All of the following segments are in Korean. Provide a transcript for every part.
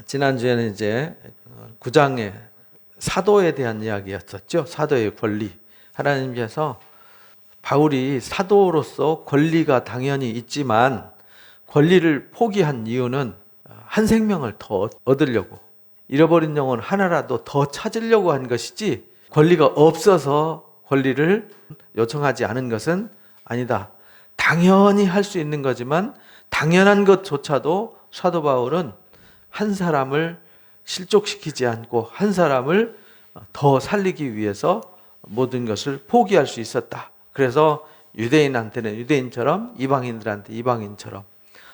지난주에는 이제 9장의 사도에 대한 이야기였었죠. 사도의 권리. 하나님께서 바울이 사도로서 권리가 당연히 있지만 권리를 포기한 이유는 한 생명을 더 얻으려고, 잃어버린 영혼 하나라도 더 찾으려고 한 것이지 권리가 없어서 권리를 요청하지 않은 것은 아니다. 당연히 할 수 있는 거지만 당연한 것조차도 사도 바울은 한 사람을 실족시키지 않고 한 사람을 더 살리기 위해서 모든 것을 포기할 수 있었다. 그래서 유대인한테는 유대인처럼, 이방인들한테 이방인처럼,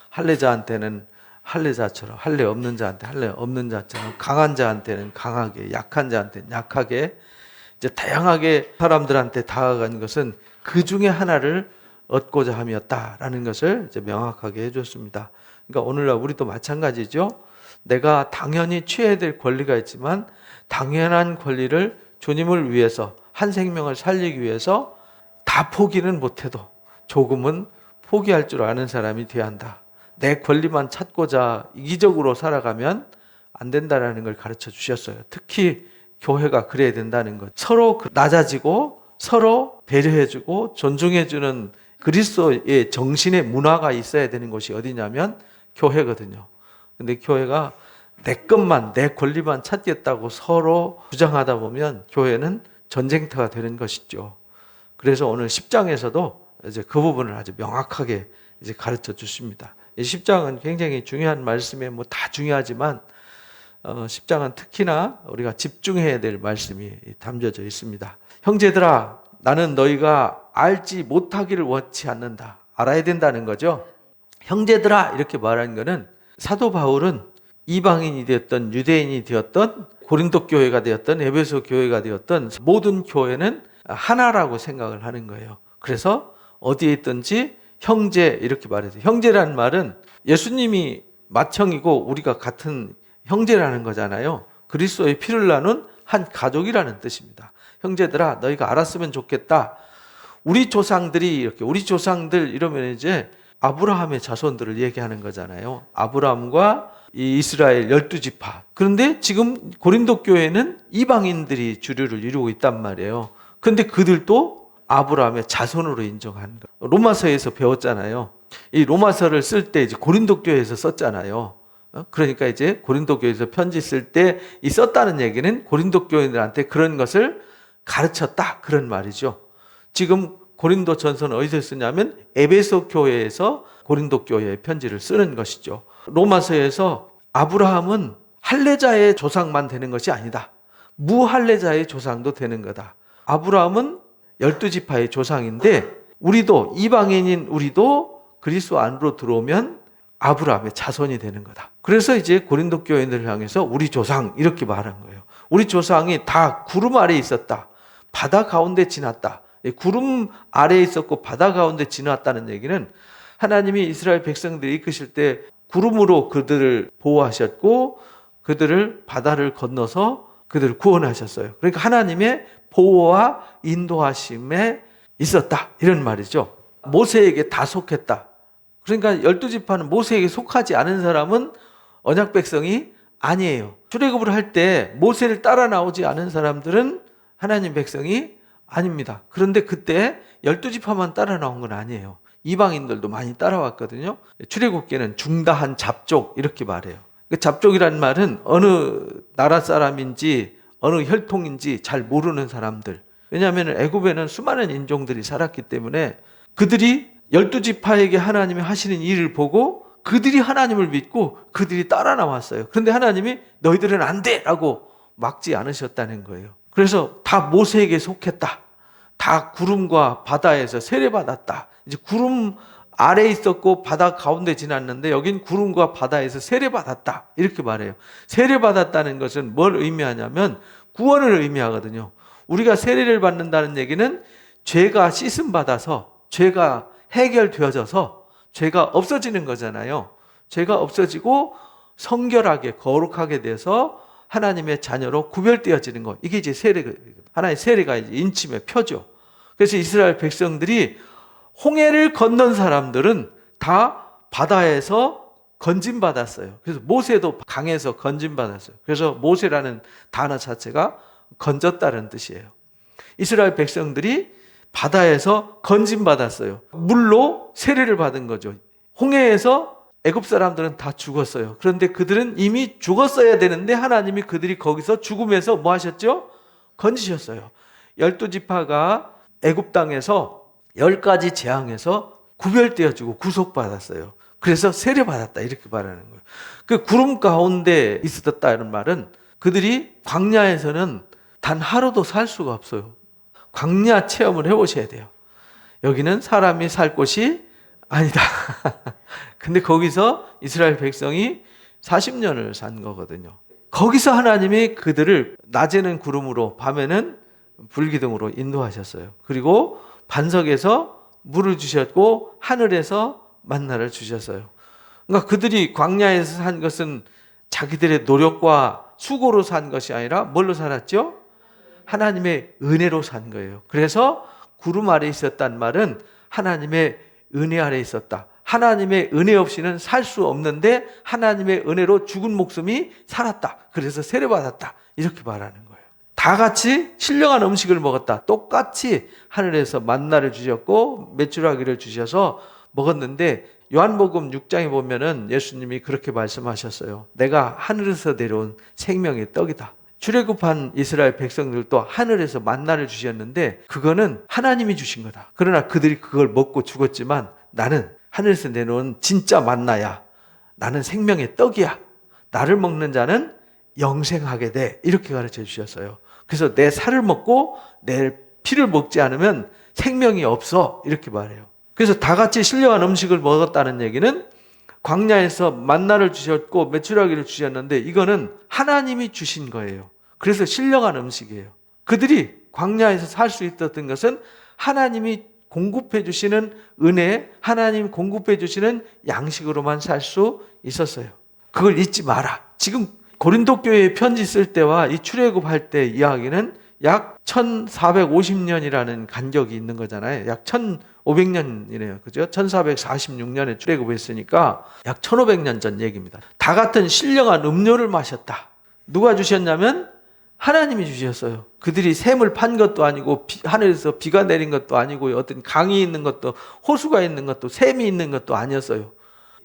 할례자한테는 할례자처럼, 할례 없는 자한테 할례 없는 자처럼, 강한 자한테는 강하게, 약한 자한테는 약하게, 이제 다양하게 사람들한테 다가간 것은 그 중에 하나를 얻고자 함이었다라는 것을 이제 명확하게 해줬습니다. 그러니까 오늘날 우리도 마찬가지죠. 내가 당연히 취해야 될 권리가 있지만 당연한 권리를 주님을 위해서, 한 생명을 살리기 위해서 다 포기는 못해도 조금은 포기할 줄 아는 사람이 되어야 한다. 내 권리만 찾고자 이기적으로 살아가면 안 된다라는 걸 가르쳐 주셨어요. 특히 교회가 그래야 된다는 것. 서로 낮아지고 서로 배려해주고 존중해주는 그리스도의 정신의 문화가 있어야 되는 곳이 어디냐면 교회거든요. 근데 교회가 내 것만, 내 권리만 찾겠다고 서로 주장하다 보면 교회는 전쟁터가 되는 것이죠. 그래서 오늘 10장에서도 이제 그 부분을 아주 명확하게 이제 가르쳐 주십니다. 이 10장은 굉장히 중요한 말씀에 뭐 다 중요하지만 10장은 특히나 우리가 집중해야 될 말씀이 담겨져 있습니다. 형제들아, 나는 너희가 알지 못하기를 원치 않는다. 알아야 된다는 거죠. 형제들아 이렇게 말하는 것은 사도 바울은 이방인이 되었던 유대인이 되었던 고린도 교회가 되었던 에베소 교회가 되었던 모든 교회는 하나라고 생각을 하는 거예요. 그래서 어디에 있든지 형제 이렇게 말해요. 형제라는 말은 예수님이 맏형이고 우리가 같은 형제라는 거잖아요. 그리스도의 피를 나눈 한 가족이라는 뜻입니다. 형제들아 너희가 알았으면 좋겠다. 우리 조상들이 이렇게, 우리 조상들 이러면 이제 아브라함의 자손들을 얘기하는 거잖아요. 아브라함과 이 이스라엘 12지파. 그런데 지금 고린도 교회는 이방인들이 주류를 이루고 있단 말이에요. 그런데 그들도 아브라함의 자손으로 인정하는 거예요. 로마서에서 배웠잖아요. 이 로마서를 쓸 때 이제 고린도 교회에서 썼잖아요. 그러니까 이제 고린도 교회에서 편지 쓸 때 이 썼다는 얘기는 고린도 교회들한테 그런 것을 가르쳤다 그런 말이죠. 지금 고린도 전서는 어디서 쓰냐면 에베소 교회에서 고린도 교회에 편지를 쓰는 것이죠. 로마서에서 아브라함은 할례자의 조상만 되는 것이 아니다. 무할례자의 조상도 되는 거다. 아브라함은 12지파의 조상인데 우리도, 이방인인 우리도 그리스도 안으로 들어오면 아브라함의 자손이 되는 거다. 그래서 이제 고린도 교회들을 향해서 우리 조상 이렇게 말한 거예요. 우리 조상이 다 구름 아래에 있었다. 바다 가운데 지났다. 구름 아래에 있었고 바다 가운데 지났다는 얘기는 하나님이 이스라엘 백성들이 이끄실 때 구름으로 그들을 보호하셨고 그들을 바다를 건너서 그들을 구원하셨어요. 그러니까 하나님의 보호와 인도하심에 있었다 이런 말이죠. 모세에게 다 속했다. 그러니까 12지파는 모세에게 속하지 않은 사람은 언약 백성이 아니에요. 출애굽을 할 때 모세를 따라 나오지 않은 사람들은 하나님 백성이 아닙니다. 그런데 그때 12지파만 따라 나온 건 아니에요. 이방인들도 많이 따라왔거든요. 출애굽기는 중다한 잡족 이렇게 말해요. 잡족이라는 말은 어느 나라 사람인지 어느 혈통인지 잘 모르는 사람들. 왜냐하면 애굽에는 수많은 인종들이 살았기 때문에 그들이 12지파에게 하나님이 하시는 일을 보고 그들이 하나님을 믿고 그들이 따라 나왔어요. 그런데 하나님이 너희들은 안 돼! 라고 막지 않으셨다는 거예요. 그래서 다 모세에게 속했다. 다 구름과 바다에서 세례받았다. 이제 구름 아래에 있었고 바다 가운데 지났는데 여긴 구름과 바다에서 세례받았다. 이렇게 말해요. 세례받았다는 것은 뭘 의미하냐면 구원을 의미하거든요. 우리가 세례를 받는다는 얘기는 죄가 씻음받아서, 죄가 해결되어져서 죄가 없어지는 거잖아요. 죄가 없어지고 성결하게 거룩하게 돼서 하나님의 자녀로 구별되어지는 것. 이게 이제 하나의 세례가 이제 인침의 표죠. 그래서 이스라엘 백성들이 홍해를 건넌 사람들은 다 바다에서 건짐받았어요. 그래서 모세도 강에서 건짐받았어요. 그래서 모세라는 단어 자체가 건졌다는 뜻이에요. 이스라엘 백성들이 바다에서 건짐받았어요. 물로 세례를 받은 거죠. 홍해에서 애굽 사람들은 다 죽었어요. 그런데 그들은 이미 죽었어야 되는데 하나님이 그들이 거기서 죽음에서 뭐 하셨죠? 건지셨어요. 12지파가 애굽 땅에서 10가지 재앙에서 구별되어지고 구속받았어요. 그래서 세례받았다 이렇게 말하는 거예요. 그 구름 가운데 있었다는 말은 그들이 광야에서는 단 하루도 살 수가 없어요. 광야 체험을 해보셔야 돼요. 여기는 사람이 살 곳이 아니다. 근데 거기서 이스라엘 백성이 40년을 산 거거든요. 거기서 하나님이 그들을 낮에는 구름으로 밤에는 불기둥으로 인도하셨어요. 그리고 반석에서 물을 주셨고 하늘에서 만나를 주셨어요. 그러니까 그들이 광야에서 산 것은 자기들의 노력과 수고로 산 것이 아니라 뭘로 살았죠? 하나님의 은혜로 산 거예요. 그래서 구름 아래 있었단 말은 하나님의 은혜 아래 있었다. 하나님의 은혜 없이는 살 수 없는데 하나님의 은혜로 죽은 목숨이 살았다. 그래서 세례받았다. 이렇게 말하는 거예요. 다 같이 신령한 음식을 먹었다. 똑같이 하늘에서 만나를 주셨고 메추라기를 주셔서 먹었는데 요한복음 6장에 보면은 예수님이 그렇게 말씀하셨어요. 내가 하늘에서 내려온 생명의 떡이다. 출애굽한 이스라엘 백성들도 하늘에서 만나를 주셨는데 그거는 하나님이 주신 거다. 그러나 그들이 그걸 먹고 죽었지만 나는 하늘에서 내려온 진짜 만나야. 나는 생명의 떡이야. 나를 먹는 자는 영생하게 돼. 이렇게 가르쳐 주셨어요. 그래서 내 살을 먹고 내 피를 먹지 않으면 생명이 없어. 이렇게 말해요. 그래서 다 같이 신령한 음식을 먹었다는 얘기는 광야에서 만나를 주셨고 메추라기를 주셨는데 이거는 하나님이 주신 거예요. 그래서 신령한 음식이에요. 그들이 광야에서 살 수 있었던 것은 하나님이 공급해 주시는 은혜, 하나님 공급해 주시는 양식으로만 살 수 있었어요. 그걸 잊지 마라. 지금 고린도 교회에 편지 쓸 때와 이 출애굽할 때 이야기는 약 1450년이라는 간격이 있는 거잖아요. 약 1500년이네요. 그죠? 1446년에 출애굽했으니까 약 1500년 전 얘기입니다. 다 같은 신령한 음료를 마셨다. 누가 주셨냐면 하나님이 주셨어요. 그들이 샘을 판 것도 아니고 하늘에서 비가 내린 것도 아니고 어떤 강이 있는 것도 호수가 있는 것도 샘이 있는 것도 아니었어요.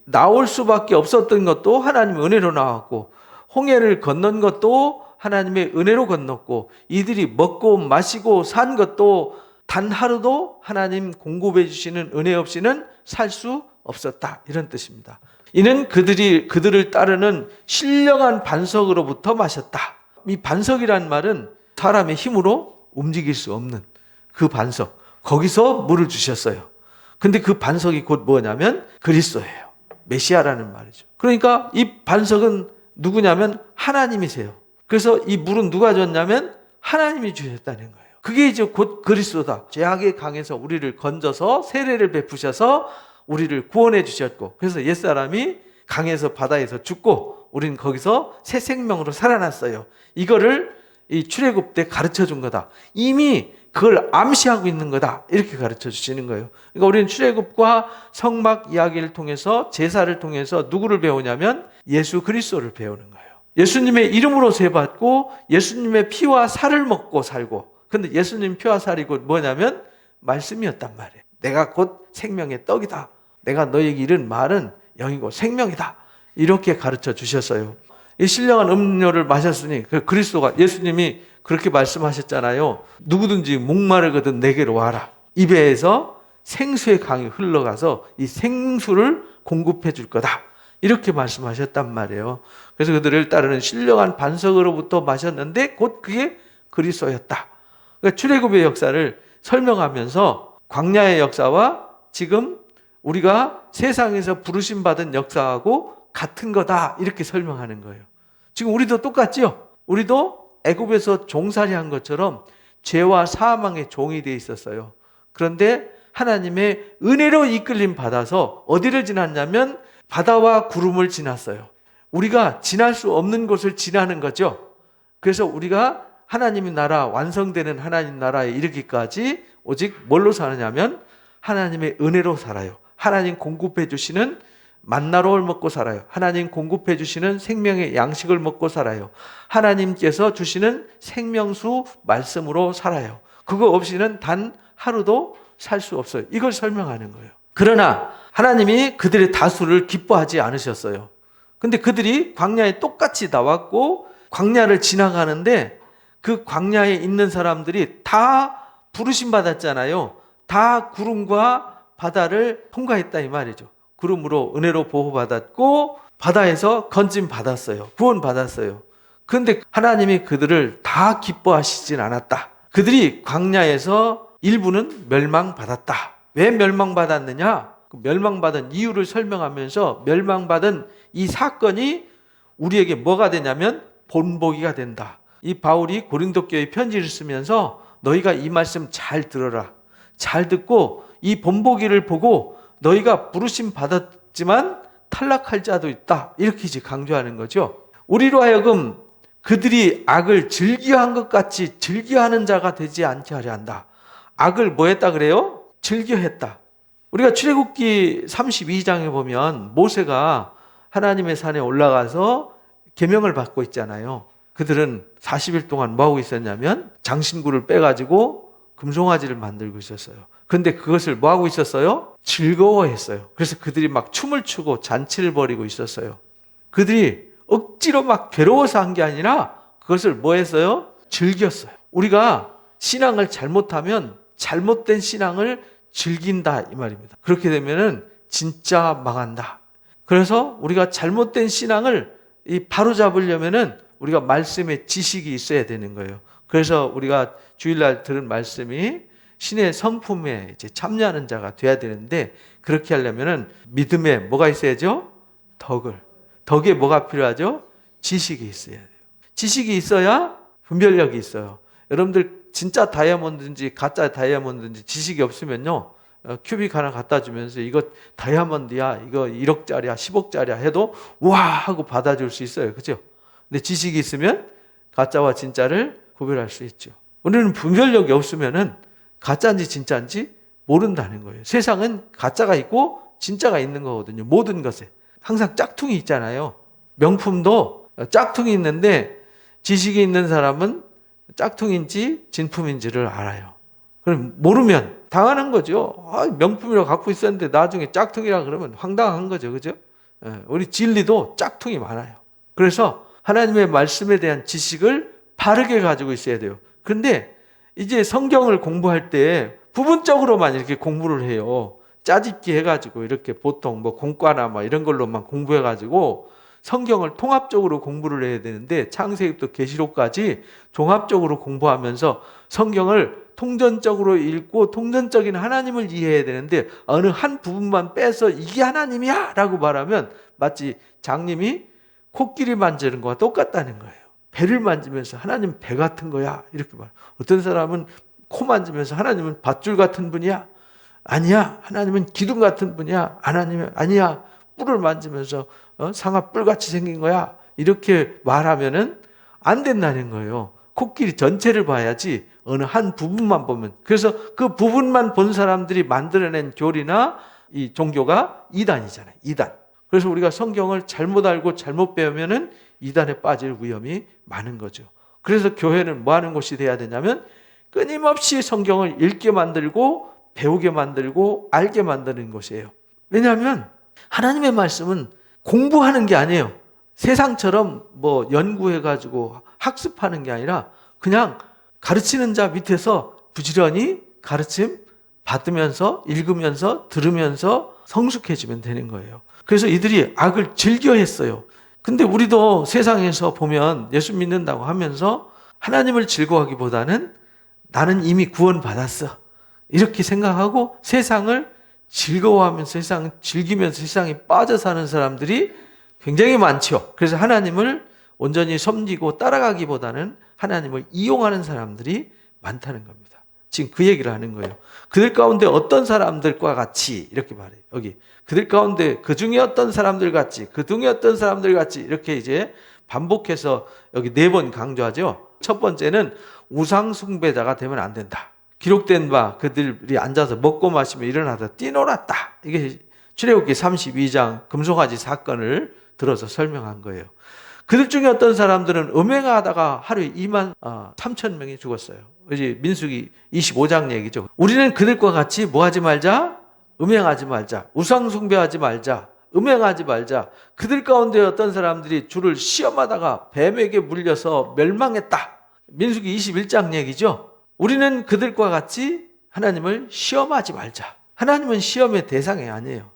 나올 수밖에 없었던 것도 하나님의 은혜로 나왔고 홍해를 건넌 것도 하나님의 은혜로 건넜고 이들이 먹고 마시고 산 것도 단 하루도 하나님 공급해 주시는 은혜 없이는 살 수 없었다. 이런 뜻입니다. 이는 그들을 따르는 신령한 반석으로부터 마셨다. 이 반석이란 말은 사람의 힘으로 움직일 수 없는 그 반석. 거기서 물을 주셨어요. 근데 그 반석이 곧 뭐냐면 그리스도예요. 메시아라는 말이죠. 그러니까 이 반석은 누구냐면 하나님이세요. 그래서 이 물은 누가 줬냐면 하나님이 주셨다는 거예요. 그게 이제 곧 그리스도다. 죄악의 강에서 우리를 건져서 세례를 베푸셔서 우리를 구원해 주셨고 그래서 옛사람이 강에서 바다에서 죽고 우리는 거기서 새 생명으로 살아났어요. 이거를 이 출애굽 때 가르쳐 준 거다. 이미 그걸 암시하고 있는 거다. 이렇게 가르쳐 주시는 거예요. 그러니까 우리는 출애굽과 성막 이야기를 통해서 제사를 통해서 누구를 배우냐면 예수 그리스도를 배우는 거예요. 예수님의 이름으로 세받고 예수님의 피와 살을 먹고 살고 근데 예수님 피와 살이 곧 뭐냐면 말씀이었단 말이에요. 내가 곧 생명의 떡이다. 내가 너에게 이른 말은 영이고 생명이다. 이렇게 가르쳐 주셨어요. 이 신령한 음료를 마셨으니 그리스도가 예수님이 그렇게 말씀하셨잖아요. 누구든지 목마르거든 내게로 와라. 입에서 생수의 강이 흘러가서 이 생수를 공급해 줄 거다. 이렇게 말씀하셨단 말이에요. 그래서 그들을 따르는 신령한 반석으로부터 마셨는데 곧 그게 그리스도였다. 그러니까 출애굽의 역사를 설명하면서 광야의 역사와 지금 우리가 세상에서 부르심 받은 역사하고 같은 거다 이렇게 설명하는 거예요. 지금 우리도 똑같죠? 우리도 애굽에서 종살이한 것처럼 죄와 사망의 종이 돼 있었어요. 그런데 하나님의 은혜로 이끌림 받아서 어디를 지났냐면 바다와 구름을 지났어요. 우리가 지날 수 없는 곳을 지나는 거죠. 그래서 우리가 하나님의 나라 완성되는 하나님 나라에 이르기까지 오직 뭘로 사느냐면 하나님의 은혜로 살아요. 하나님 공급해 주시는 만나로를 먹고 살아요. 하나님 공급해 주시는 생명의 양식을 먹고 살아요. 하나님께서 주시는 생명수 말씀으로 살아요. 그거 없이는 단 하루도 살 수 없어요. 이걸 설명하는 거예요. 그러나 하나님이 그들의 다수를 기뻐하지 않으셨어요. 근데 그들이 광야에 똑같이 나왔고 광야를 지나가는데 그 광야에 있는 사람들이 다 부르심 받았잖아요. 다 구름과 바다를 통과했다 이 말이죠. 구름으로 은혜로 보호받았고 바다에서 건짐 받았어요. 구원 받았어요. 그런데 하나님이 그들을 다 기뻐하시진 않았다. 그들이 광야에서 일부는 멸망받았다. 왜 멸망받았느냐? 그 멸망받은 이유를 설명하면서 멸망받은 이 사건이 우리에게 뭐가 되냐면 본보기가 된다. 이 바울이 고린도 교회에 편지를 쓰면서 너희가 이 말씀 잘 들어라. 잘 듣고 이 본보기를 보고 너희가 부르심 받았지만 탈락할 자도 있다. 이렇게 이제 강조하는 거죠. 우리로 하여금 그들이 악을 즐겨한 것 같이 즐겨하는 자가 되지 않게 하려 한다. 악을 뭐 했다 그래요? 즐겨했다. 우리가 출애굽기 32장에 보면 모세가 하나님의 산에 올라가서 계명을 받고 있잖아요. 그들은 40일 동안 뭐 하고 있었냐면 장신구를 빼가지고 금송아지를 만들고 있었어요. 그런데 그것을 뭐 하고 있었어요? 즐거워했어요. 그래서 그들이 막 춤을 추고 잔치를 벌이고 있었어요. 그들이 억지로 막 괴로워서 한 게 아니라 그것을 뭐 했어요? 즐겼어요. 우리가 신앙을 잘못하면 잘못된 신앙을 즐긴다 이 말입니다. 그렇게 되면은 진짜 망한다. 그래서 우리가 잘못된 신앙을 바로 잡으려면은 우리가 말씀의 지식이 있어야 되는 거예요. 그래서 우리가 주일날 들은 말씀이 신의 성품에 이제 참여하는 자가 돼야 되는데 그렇게 하려면은 믿음에 뭐가 있어야죠? 덕에 뭐가 필요하죠? 지식이 있어야 돼요. 지식이 있어야 분별력이 있어요. 여러분들 진짜 다이아몬드인지 가짜 다이아몬드인지 지식이 없으면요. 큐빅 하나 갖다 주면서 이거 다이아몬드야, 이거 1억짜리야, 10억짜리야 해도 와 하고 받아줄 수 있어요. 그죠? 근데 지식이 있으면 가짜와 진짜를 구별할 수 있죠. 우리는 분별력이 없으면은 가짜인지 진짜인지 모른다는 거예요. 세상은 가짜가 있고 진짜가 있는 거거든요. 모든 것에. 항상 짝퉁이 있잖아요. 명품도 짝퉁이 있는데 지식이 있는 사람은 짝퉁인지 진품인지를 알아요. 그럼 모르면 당하는 거죠. 명품이라고 갖고 있었는데 나중에 짝퉁이라 그러면 황당한 거죠. 그죠? 우리 진리도 짝퉁이 많아요. 그래서 하나님의 말씀에 대한 지식을 바르게 가지고 있어야 돼요. 그런데 이제 성경을 공부할 때 부분적으로만 이렇게 공부를 해요. 짜집기 해가지고 이렇게 보통 뭐 공과나 뭐 이런 걸로만 공부해가지고 성경을 통합적으로 공부를 해야 되는데 창세기부터 계시록까지 종합적으로 공부하면서 성경을 통전적으로 읽고 통전적인 하나님을 이해해야 되는데 어느 한 부분만 빼서 이게 하나님이야 라고 말하면 마치 장님이 코끼리 만지는 거와 똑같다는 거예요. 배를 만지면서 하나님 배 같은 거야 이렇게 말. 어떤 사람은 코 만지면서 하나님은 밧줄 같은 분이야. 아니야. 하나님은 기둥 같은 분이야. 하나님은 아니야. 뿔을 만지면서 상아 뿔같이 생긴 거야. 이렇게 말하면은 안 된다는 거예요. 코끼리 전체를 봐야지 어느 한 부분만 보면. 그래서 그 부분만 본 사람들이 만들어낸 교리나 이 종교가 이단이잖아요. 이단. 그래서 우리가 성경을 잘못 알고 잘못 배우면은 이단에 빠질 위험이 많은 거죠. 그래서 교회는 뭐 하는 곳이 돼야 되냐면 끊임없이 성경을 읽게 만들고 배우게 만들고 알게 만드는 것이에요. 왜냐하면 하나님의 말씀은 공부하는 게 아니에요. 세상처럼 뭐 연구해가지고 학습하는 게 아니라 그냥 가르치는 자 밑에서 부지런히 가르침 받으면서 읽으면서 들으면서 성숙해지면 되는 거예요. 그래서 이들이 악을 즐겨했어요. 근데 우리도 세상에서 보면 예수 믿는다고 하면서 하나님을 즐거워하기보다는 나는 이미 구원받았어. 이렇게 생각하고 세상을 즐거워하면서 세상을 즐기면서 세상에 빠져 사는 사람들이 굉장히 많죠. 그래서 하나님을 온전히 섬기고 따라가기보다는 하나님을 이용하는 사람들이 많다는 겁니다. 지금 그 얘기를 하는 거예요. 그들 가운데 어떤 사람들과 같이 이렇게 말해요. 여기 그들 가운데 그 중에 어떤 사람들 같이 그 중에 어떤 사람들 같이 이렇게 이제 반복해서 여기 4번 강조하죠. 첫 번째는 우상 숭배자가 되면 안 된다. 기록된 바 그들이 앉아서 먹고 마시며 일어나서 뛰놀았다. 이게 출애굽기 32장 금송아지 사건을 들어서 설명한 거예요. 그들 중에 어떤 사람들은 음행하다가 하루에 2만 3천 명이 죽었어요. 이제 민수기 25장 얘기죠. 우리는 그들과 같이 뭐 하지 말자? 음행하지 말자. 우상 숭배하지 말자. 음행하지 말자. 그들 가운데 어떤 사람들이 주를 시험하다가 뱀에게 물려서 멸망했다. 민수기 21장 얘기죠. 우리는 그들과 같이 하나님을 시험하지 말자. 하나님은 시험의 대상이 아니에요.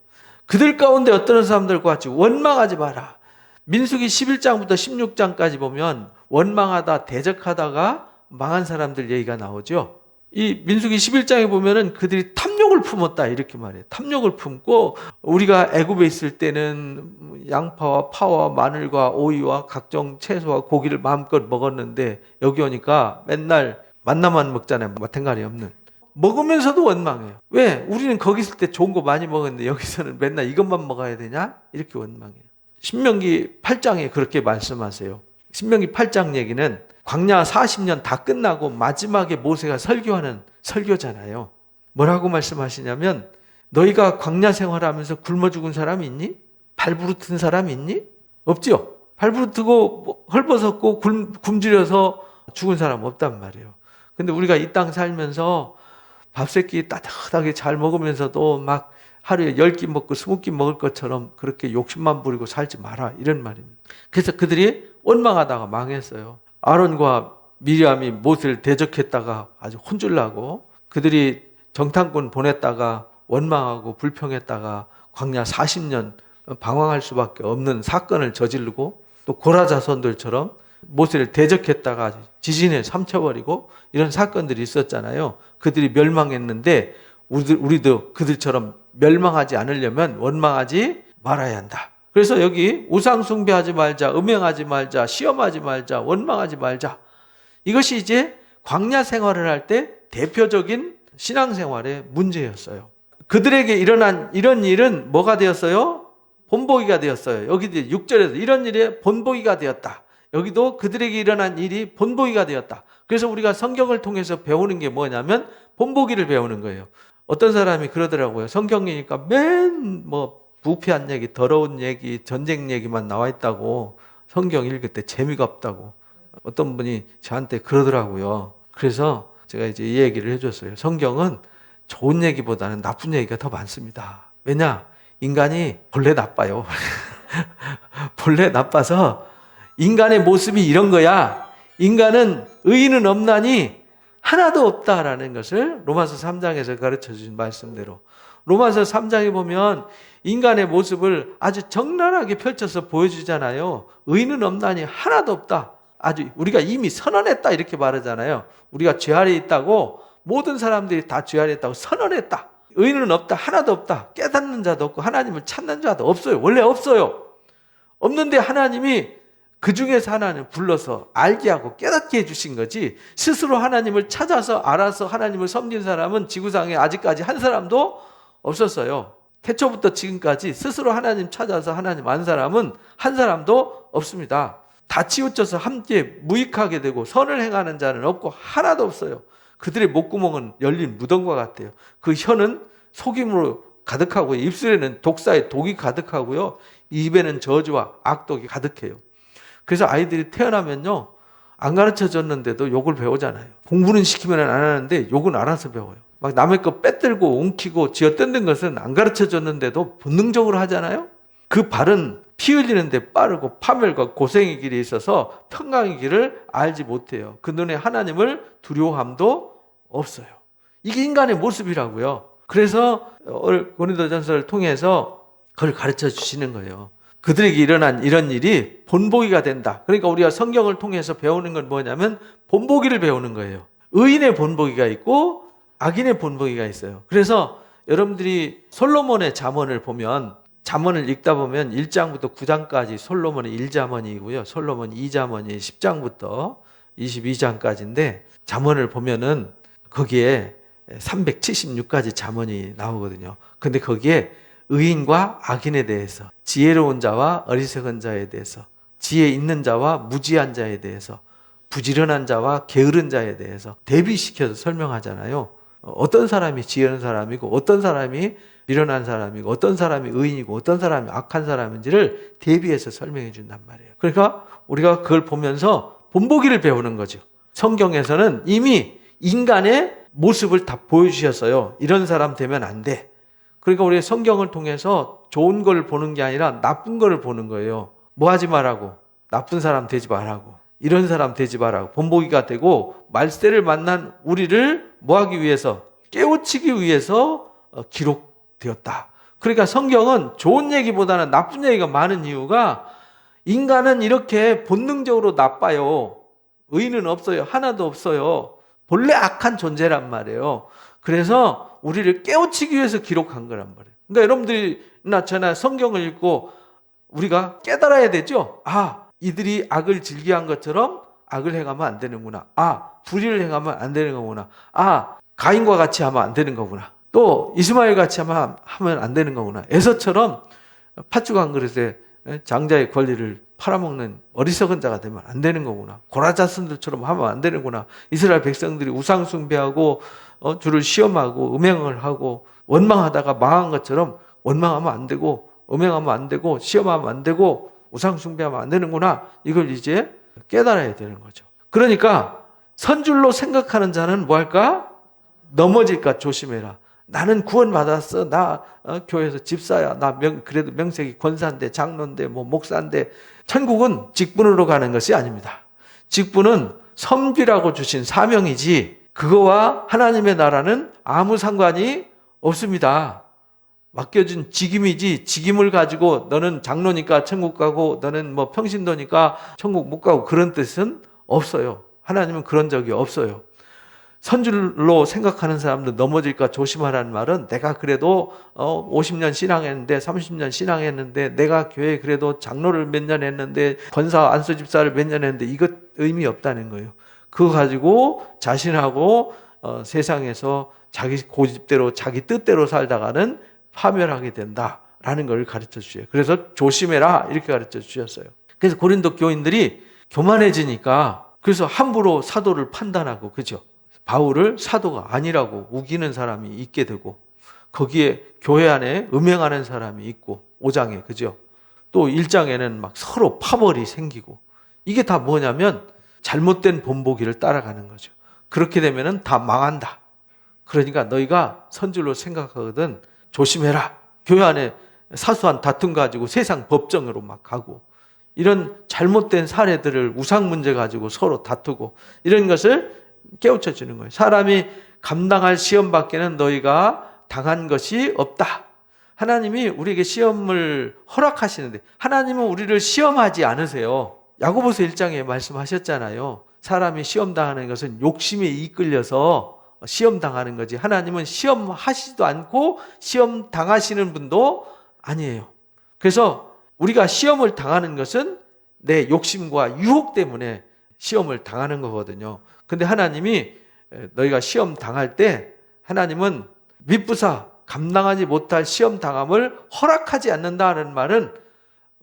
그들 가운데 어떤 사람들과 같이 원망하지 마라. 민수기 11장부터 16장까지 보면 원망하다 대적하다가 망한 사람들 얘기가 나오죠. 이 민수기 11장에 보면은 그들이 탐욕을 품었다 이렇게 말해요. 탐욕을 품고 우리가 애굽에 있을 때는 양파와 파와 마늘과 오이와 각종 채소와 고기를 마음껏 먹었는데 여기 오니까 맨날 만나만 먹잖아요. 마탱가리 없는. 먹으면서도 원망해요. 왜? 우리는 거기 있을 때 좋은 거 많이 먹었는데 여기서는 맨날 이것만 먹어야 되냐? 이렇게 원망해요. 신명기 8장에 그렇게 말씀하세요. 신명기 8장 얘기는 광야 40년 다 끝나고 마지막에 모세가 설교하는 설교잖아요. 뭐라고 말씀하시냐면 너희가 광야 생활하면서 굶어 죽은 사람이 있니? 발부르튼 사람이 있니? 없죠. 발부르트고 헐벗었고 굶주려서 죽은 사람 없단 말이에요. 근데 우리가 이 땅 살면서 밥새끼 따뜻하게 잘 먹으면서도 막 하루에 10끼 먹고 20끼 먹을 것처럼 그렇게 욕심만 부리고 살지 마라 이런 말입니다. 그래서 그들이 원망하다가 망했어요. 아론과 미리암이 모세를 대적했다가 아주 혼쭐나고 그들이 정탐꾼 보냈다가 원망하고 불평했다가 광야 40년 방황할 수밖에 없는 사건을 저지르고 또 고라 자손들처럼 모세를 대적했다가 지진에 삼켜버리고 이런 사건들이 있었잖아요. 그들이 멸망했는데 우리도 그들처럼 멸망하지 않으려면 원망하지 말아야 한다. 그래서 여기 우상 숭배하지 말자, 음행하지 말자, 시험하지 말자, 원망하지 말자. 이것이 이제 광야 생활을 할 때 대표적인 신앙생활의 문제였어요. 그들에게 일어난 이런 일은 뭐가 되었어요? 본보기가 되었어요. 여기 6절에서 이런 일에 본보기가 되었다. 여기도 그들에게 일어난 일이 본보기가 되었다. 그래서 우리가 성경을 통해서 배우는 게 뭐냐면 본보기를 배우는 거예요. 어떤 사람이 그러더라고요. 성경이니까 맨 부패한 얘기, 더러운 얘기, 전쟁 얘기만 나와 있다고 성경 읽을 때 재미가 없다고 어떤 분이 저한테 그러더라고요. 그래서 제가 이제 이 얘기를 해줬어요. 성경은 좋은 얘기보다는 나쁜 얘기가 더 많습니다. 왜냐? 인간이 본래 나빠요. 본래 나빠서 인간의 모습이 이런 거야. 인간은 의인은 없나니 하나도 없다라는 것을 로마서 3장에서 가르쳐 주신 말씀대로 로마서 3장에 보면 인간의 모습을 아주 적나라하게 펼쳐서 보여주잖아요. 의인은 없나니 하나도 없다. 아주 우리가 이미 선언했다 이렇게 말하잖아요. 우리가 죄 아래 있다고 모든 사람들이 다 죄 아래 있다고 선언했다. 의인은 없다. 하나도 없다. 깨닫는 자도 없고 하나님을 찾는 자도 없어요. 원래 없어요. 없는데 하나님이 그 중에서 하나님 불러서 알게 하고 깨닫게 해주신 거지 스스로 하나님을 찾아서 알아서 하나님을 섬긴 사람은 지구상에 아직까지 한 사람도 없었어요. 태초부터 지금까지 스스로 하나님 찾아서 하나님 안 사람은 한 사람도 없습니다. 다 치우쳐서 함께 무익하게 되고 선을 행하는 자는 없고 하나도 없어요. 그들의 목구멍은 열린 무덤과 같아요. 그 혀는 속임으로 가득하고 입술에는 독사의 독이 가득하고요. 입에는 저주와 악독이 가득해요. 그래서 아이들이 태어나면요. 안 가르쳐줬는데도 욕을 배우잖아요. 공부는 시키면 안 하는데 욕은 알아서 배워요. 막 남의 거 빼들고 웅키고 쥐어뜯는 것은 안 가르쳐줬는데도 본능적으로 하잖아요. 그 발은 피 흘리는데 빠르고 파멸과 고생의 길이 있어서 평강의 길을 알지 못해요. 그 눈에 하나님을 두려워함도 없어요. 이게 인간의 모습이라고요. 그래서 고린도전서를 통해서 그걸 가르쳐 주시는 거예요. 그들에게 일어난 이런 일이 본보기가 된다. 그러니까 우리가 성경을 통해서 배우는 건 뭐냐면 본보기를 배우는 거예요. 의인의 본보기가 있고 악인의 본보기가 있어요. 그래서 여러분들이 솔로몬의 잠언을 보면 잠언을 읽다 보면 1장부터 9장까지 솔로몬의 1잠언이고요. 솔로몬 2잠언이 10장부터 22장까지인데 잠언을 보면은 거기에 376가지 잠언이 나오거든요. 근데 거기에 의인과 악인에 대해서, 지혜로운 자와 어리석은 자에 대해서, 지혜 있는 자와 무지한 자에 대해서, 부지런한 자와 게으른 자에 대해서 대비시켜서 설명하잖아요. 어떤 사람이 지혜로운 사람이고 어떤 사람이 미련한 사람이고 어떤 사람이 의인이고 어떤 사람이 악한 사람인지를 대비해서 설명해 준단 말이에요. 그러니까 우리가 그걸 보면서 본보기를 배우는 거죠. 성경에서는 이미 인간의 모습을 다 보여주셨어요. 이런 사람 되면 안 돼. 그러니까 우리가 성경을 통해서 좋은 걸 보는 게 아니라 나쁜 걸 보는 거예요. 뭐 하지 말라고. 나쁜 사람 되지 말라고. 이런 사람 되지 말라고. 본보기가 되고 말세를 만난 우리를 뭐 하기 위해서? 깨우치기 위해서 기록되었다. 그러니까 성경은 좋은 얘기보다는 나쁜 얘기가 많은 이유가 인간은 이렇게 본능적으로 나빠요. 의인은 없어요. 하나도 없어요. 본래 악한 존재란 말이에요. 그래서 우리를 깨우치기 위해서 기록한 거란 말이에요. 그러니까 여러분들이나 저나 성경을 읽고 우리가 깨달아야 되죠. 아, 이들이 악을 즐겨한 것처럼 악을 행하면 안 되는구나. 아, 불의를 행하면 안 되는 거구나. 아, 가인과 같이 하면 안 되는 거구나. 또 이스마엘 같이 하면 안 되는 거구나. 에서처럼 팥죽 한 그릇에 장자의 권리를 팔아먹는 어리석은 자가 되면 안 되는 거구나. 고라자손들처럼 하면 안 되는구나. 이스라엘 백성들이 우상 숭배하고 주를 시험하고 음행을 하고 원망하다가 망한 것처럼 원망하면 안 되고 음행하면 안 되고 시험하면 안 되고 우상 숭배하면 안 되는구나. 이걸 이제 깨달아야 되는 거죠. 그러니까 선줄로 생각하는 자는 뭐 할까? 넘어질까 조심해라. 나는 구원받았어. 나 교회에서 집사야. 나 그래도 명색이 권사인데 장로인데 뭐 목사인데. 천국은 직분으로 가는 것이 아닙니다. 직분은 섬기라고 주신 사명이지 그거와 하나님의 나라는 아무 상관이 없습니다. 맡겨준 직임이지 직임을 가지고 너는 장로니까 천국 가고 너는 뭐 평신도니까 천국 못 가고 그런 뜻은 없어요. 하나님은 그런 적이 없어요. 선줄로 생각하는 사람들 넘어질까 조심하라는 말은 내가 그래도 50년 신앙했는데 30년 신앙했는데 내가 교회 그래도 장로를 몇 년 했는데 권사 안수집사를 몇 년 했는데 이것 의미 없다는 거예요. 그거 가지고 자신하고 세상에서 자기 고집대로 자기 뜻대로 살다가는 파멸하게 된다라는 걸 가르쳐 주셔요. 그래서 조심해라 이렇게 가르쳐 주셨어요. 그래서 고린도 교인들이 교만해지니까 그래서 함부로 사도를 판단하고 그죠? 바울을 사도가 아니라고 우기는 사람이 있게 되고 거기에 교회 안에 음행하는 사람이 있고 5장에 그죠? 또 1장에는 막 서로 파벌이 생기고 이게 다 뭐냐면 잘못된 본보기를 따라가는 거죠. 그렇게 되면은 다 망한다. 그러니까 너희가 선줄로 생각하거든 조심해라. 교회 안에 사소한 다툼 가지고 세상 법정으로 막 가고 이런 잘못된 사례들을 우상 문제 가지고 서로 다투고 이런 것을 깨우쳐 주는 거예요. 사람이 감당할 시험 밖에는 너희가 당한 것이 없다. 하나님이 우리에게 시험을 허락하시는데 하나님은 우리를 시험하지 않으세요. 야고보서 1장에 말씀하셨잖아요. 사람이 시험 당하는 것은 욕심에 이끌려서 시험 당하는 거지 하나님은 시험하시지도 않고 시험 당하시는 분도 아니에요. 그래서 우리가 시험을 당하는 것은 내 욕심과 유혹 때문에 시험을 당하는 거거든요. 근데 하나님이 너희가 시험 당할 때 하나님은 미쁘사 감당하지 못할 시험 당함을 허락하지 않는다는 말은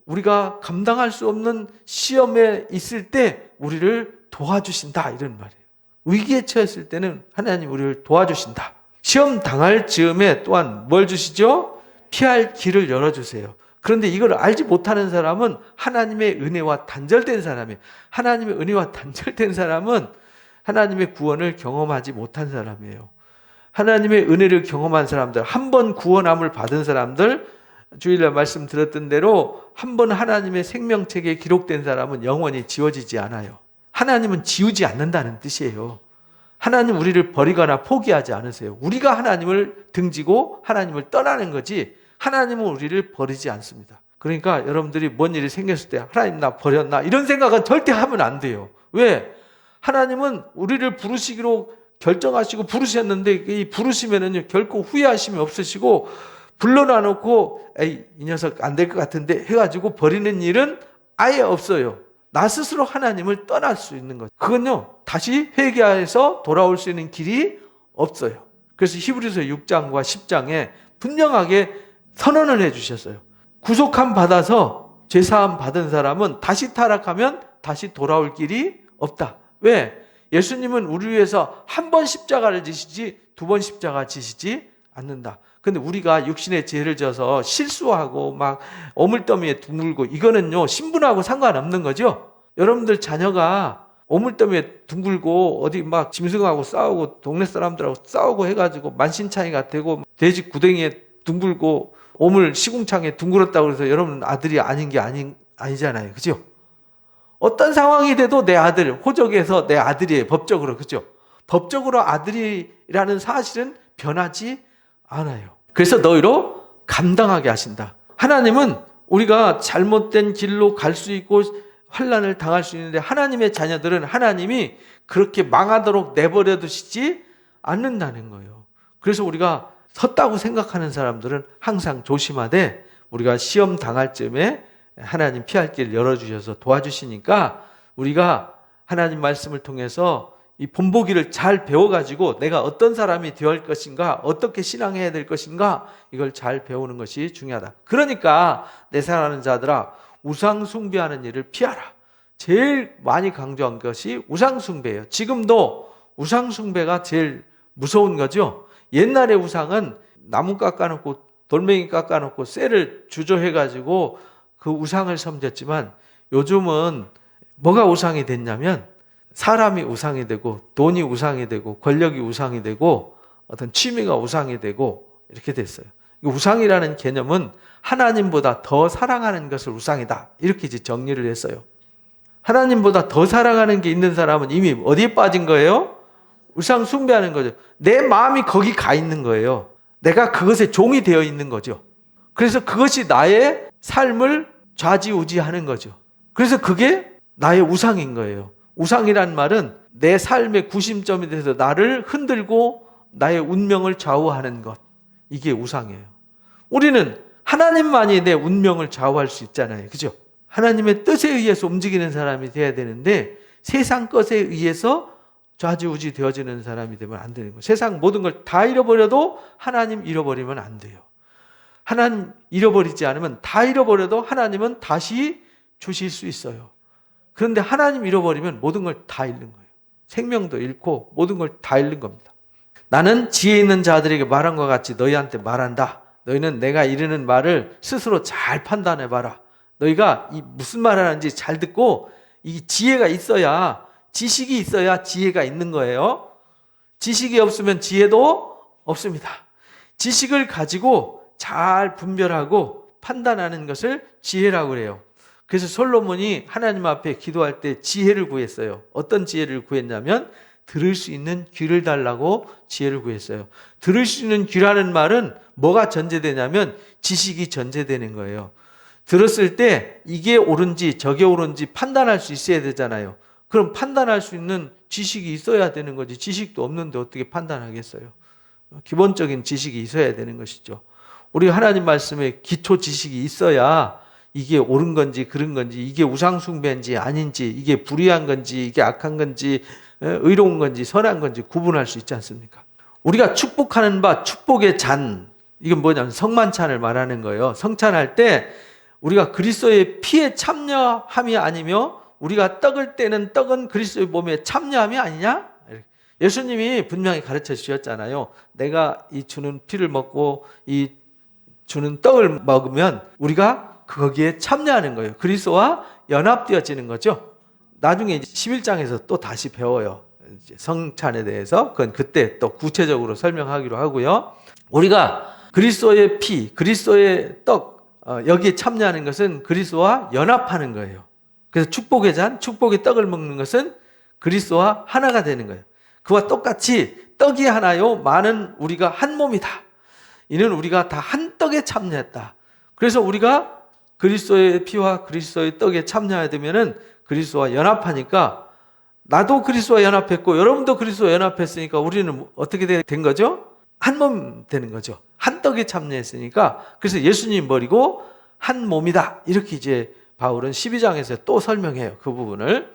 우리가 감당할 수 없는 시험에 있을 때 우리를 도와주신다 이런 말이에요. 위기에 처했을 때는 하나님 우리를 도와주신다. 시험 당할 즈음에 또한 뭘 주시죠? 피할 길을 열어주세요. 그런데 이걸 알지 못하는 사람은 하나님의 은혜와 단절된 사람이에요. 하나님의 은혜와 단절된 사람은 하나님의 구원을 경험하지 못한 사람이에요. 하나님의 은혜를 경험한 사람들, 한 번 구원함을 받은 사람들, 주일날 말씀 들었던 대로 한 번 하나님의 생명책에 기록된 사람은 영원히 지워지지 않아요. 하나님은 지우지 않는다는 뜻이에요. 하나님 우리를 버리거나 포기하지 않으세요. 우리가 하나님을 등지고 하나님을 떠나는 거지 하나님은 우리를 버리지 않습니다. 그러니까 여러분들이 뭔 일이 생겼을 때 하나님 나 버렸나 이런 생각은 절대 하면 안 돼요. 왜? 하나님은 우리를 부르시기로 결정하시고 부르셨는데 이 부르시면은요 결코 후회하심이 없으시고 불러놔 놓고 에이 이 녀석 안 될 것 같은데 해가지고 버리는 일은 아예 없어요. 나 스스로 하나님을 떠날 수 있는 거죠. 그건요 다시 회개해서 돌아올 수 있는 길이 없어요. 그래서 히브리서 6장과 10장에 분명하게 선언을 해주셨어요. 구속함 받아서 죄사함 받은 사람은 다시 타락하면 다시 돌아올 길이 없다. 왜? 예수님은 우리 위해서 한 번 십자가를 지시지 두 번 십자가 지시지 않는다. 근데 우리가 육신의 죄를 져서 실수하고 막 오물더미에 둥글고 이거는요 신분하고 상관없는 거죠. 여러분들 자녀가 오물더미에 둥글고 어디 막 짐승하고 싸우고 동네 사람들하고 싸우고 해가지고 만신창이가 되고 돼지 구덩이에 둥글고 오물 시궁창에 둥글었다고 해서 여러분 아들이 아닌 게 아니잖아요. 그죠? 어떤 상황이 돼도 내 아들, 호적에서 내 아들이에요. 법적으로. 그죠? 법적으로 아들이라는 사실은 변하지 않아요. 그래서 너희로 감당하게 하신다. 하나님은 우리가 잘못된 길로 갈 수 있고 환난을 당할 수 있는데 하나님의 자녀들은 하나님이 그렇게 망하도록 내버려 두시지 않는다는 거예요. 그래서 우리가 섰다고 생각하는 사람들은 항상 조심하되 우리가 시험 당할 쯤에 하나님 피할 길을 열어주셔서 도와주시니까 우리가 하나님 말씀을 통해서 이 본보기를 잘 배워가지고 내가 어떤 사람이 되어야 할 것인가, 어떻게 신앙해야 될 것인가, 이걸 잘 배우는 것이 중요하다. 그러니까 내 사랑하는 자들아, 우상 숭배하는 일을 피하라. 제일 많이 강조한 것이 우상 숭배예요. 지금도 우상 숭배가 제일 무서운 거죠. 옛날의 우상은 나무 깎아놓고 돌멩이 깎아놓고 쇠를 주저해가지고 그 우상을 섬겼지만 요즘은 뭐가 우상이 됐냐면 사람이 우상이 되고 돈이 우상이 되고 권력이 우상이 되고 어떤 취미가 우상이 되고 이렇게 됐어요. 우상이라는 개념은 하나님보다 더 사랑하는 것을 우상이다. 이렇게 이제 정리를 했어요. 하나님보다 더 사랑하는 게 있는 사람은 이미 어디에 빠진 거예요? 우상 숭배하는 거죠. 내 마음이 거기 가 있는 거예요. 내가 그것에 종이 되어 있는 거죠. 그래서 그것이 나의 삶을 좌지우지하는 거죠. 그래서 그게 나의 우상인 거예요. 우상이란 말은 내 삶의 구심점이 돼서 나를 흔들고 나의 운명을 좌우하는 것. 이게 우상이에요. 우리는 하나님만이 내 운명을 좌우할 수 있잖아요. 그죠? 하나님의 뜻에 의해서 움직이는 사람이 돼야 되는데 세상 것에 의해서 좌지우지 되어지는 사람이 되면 안 되는 거예요. 세상 모든 걸 다 잃어버려도 하나님 잃어버리면 안 돼요. 하나님 잃어버리지 않으면 다 잃어버려도 하나님은 다시 주실 수 있어요. 그런데 하나님 잃어버리면 모든 걸 다 잃는 거예요. 생명도 잃고 모든 걸 다 잃는 겁니다. 나는 지혜 있는 자들에게 말한 것 같이 너희한테 말한다. 너희는 내가 이르는 말을 스스로 잘 판단해봐라. 너희가 무슨 말 하는지 잘 듣고 이 지혜가 있어야 지식이 있어야 지혜가 있는 거예요. 지식이 없으면 지혜도 없습니다. 지식을 가지고 잘 분별하고 판단하는 것을 지혜라고 그래요. 그래서 솔로몬이 하나님 앞에 기도할 때 지혜를 구했어요. 어떤 지혜를 구했냐면 들을 수 있는 귀를 달라고 지혜를 구했어요. 들을 수 있는 귀라는 말은 뭐가 전제되냐면 지식이 전제되는 거예요. 들었을 때 이게 옳은지 저게 옳은지 판단할 수 있어야 되잖아요. 그럼 판단할 수 있는 지식이 있어야 되는 거지. 지식도 없는데 어떻게 판단하겠어요? 기본적인 지식이 있어야 되는 것이죠. 우리 하나님 말씀에 기초 지식이 있어야 이게 옳은 건지 그른 건지 이게 우상숭배인지 아닌지 이게 불의한 건지 이게 악한 건지 의로운 건지 선한 건지 구분할 수 있지 않습니까? 우리가 축복하는 바 축복의 잔, 이건 뭐냐면 성만찬을 말하는 거예요. 성찬할 때 우리가 그리스도의 피에 참여함이 아니며 우리가 떡을 떼는 떡은 그리스도의 몸에 참여함이 아니냐? 예수님이 분명히 가르쳐 주셨잖아요. 내가 이 주는 피를 먹고 이 주는 떡을 먹으면 우리가 거기에 참여하는 거예요. 그리스도와 연합되어지는 거죠. 나중에 11장에서 또 다시 배워요. 성찬에 대해서. 그건 그때 또 구체적으로 설명하기로 하고요. 우리가 그리스도의 피, 그리스도의 떡, 여기에 참여하는 것은 그리스도와 연합하는 거예요. 그래서 축복의 잔, 축복의 떡을 먹는 것은 그리스도와 하나가 되는 거예요. 그와 똑같이 떡이 하나요, 많은 우리가 한 몸이다. 이는 우리가 다 한 떡에 참여했다. 그래서 우리가 그리스도의 피와 그리스도의 떡에 참여해야 되면은 그리스도와 연합하니까 나도 그리스도와 연합했고 여러분도 그리스도와 연합했으니까 우리는 어떻게 된 거죠? 한 몸 되는 거죠. 한 떡에 참여했으니까. 그래서 예수님 버리고 한 몸이다. 이렇게 이제 바울은 12장에서 또 설명해요. 그 부분을.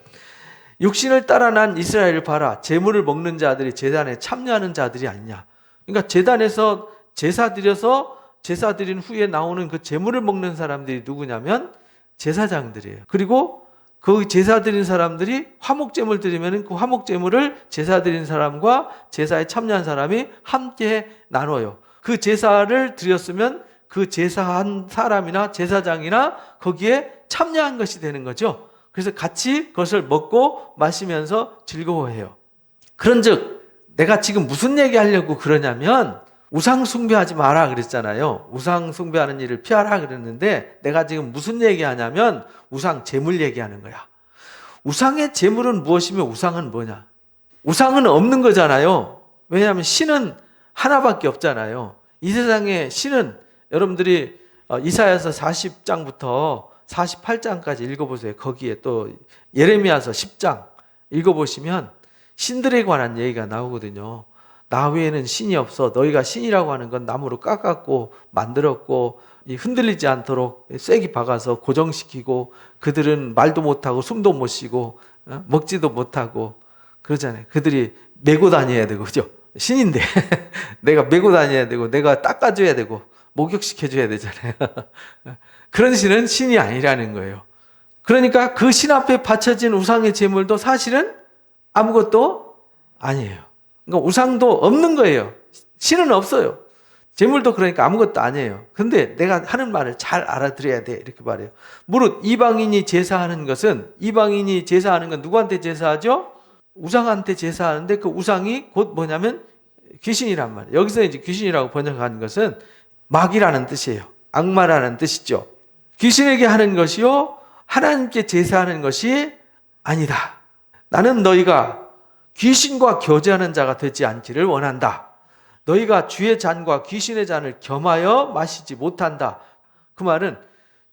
육신을 따라 난 이스라엘을 봐라. 제물을 먹는 자들이 제단에 참여하는 자들이 아니냐. 그러니까 제단에서 제사 드려서 제사 드린 후에 나오는 그 제물을 먹는 사람들이 누구냐면 제사장들이에요. 그리고 그 제사 드린 사람들이 화목제물 드리면 그 화목제물을 제사 드린 사람과 제사에 참여한 사람이 함께 나눠요. 그 제사를 드렸으면 그 제사한 사람이나 제사장이나 거기에 참여한 것이 되는 거죠. 그래서 같이 그것을 먹고 마시면서 즐거워해요. 그런즉 내가 지금 무슨 얘기하려고 그러냐면 우상 숭배하지 마라 그랬잖아요. 우상 숭배하는 일을 피하라 그랬는데 내가 지금 무슨 얘기하냐면 우상 제물 얘기하는 거야. 우상의 제물은 무엇이며 우상은 뭐냐? 우상은 없는 거잖아요. 왜냐하면 신은 하나밖에 없잖아요. 이 세상에 신은 여러분들이 이사야서 40장부터 48장까지 읽어보세요. 거기에 또 예레미야서 10장 읽어보시면 신들에 관한 얘기가 나오거든요. 나 외에는 신이 없어. 너희가 신이라고 하는 건 나무로 깎았고 만들었고 흔들리지 않도록 쐐기 박아서 고정시키고 그들은 말도 못하고 숨도 못 쉬고 먹지도 못하고 그러잖아요. 그들이 메고 다녀야 되고 그죠? 신인데 내가 메고 다녀야 되고 내가 닦아줘야 되고 목욕시켜줘야 되잖아요. 그런 신은 신이 아니라는 거예요. 그러니까 그 신 앞에 바쳐진 우상의 제물도 사실은 아무것도 아니에요. 그러니까 우상도 없는 거예요. 신은 없어요. 제물도 그러니까 아무것도 아니에요. 근데 내가 하는 말을 잘 알아들어야 돼. 이렇게 말해요. 무릇 이방인이 제사하는 것은 이방인이 제사하는 건 누구한테 제사하죠? 우상한테 제사하는데 그 우상이 곧 뭐냐면 귀신이란 말이에요. 여기서 이제 귀신이라고 번역한 것은 마귀라는 뜻이에요. 악마라는 뜻이죠. 귀신에게 하는 것이요 하나님께 제사하는 것이 아니다. 나는 너희가 귀신과 교제하는 자가 되지 않기를 원한다. 너희가 주의 잔과 귀신의 잔을 겸하여 마시지 못한다. 그 말은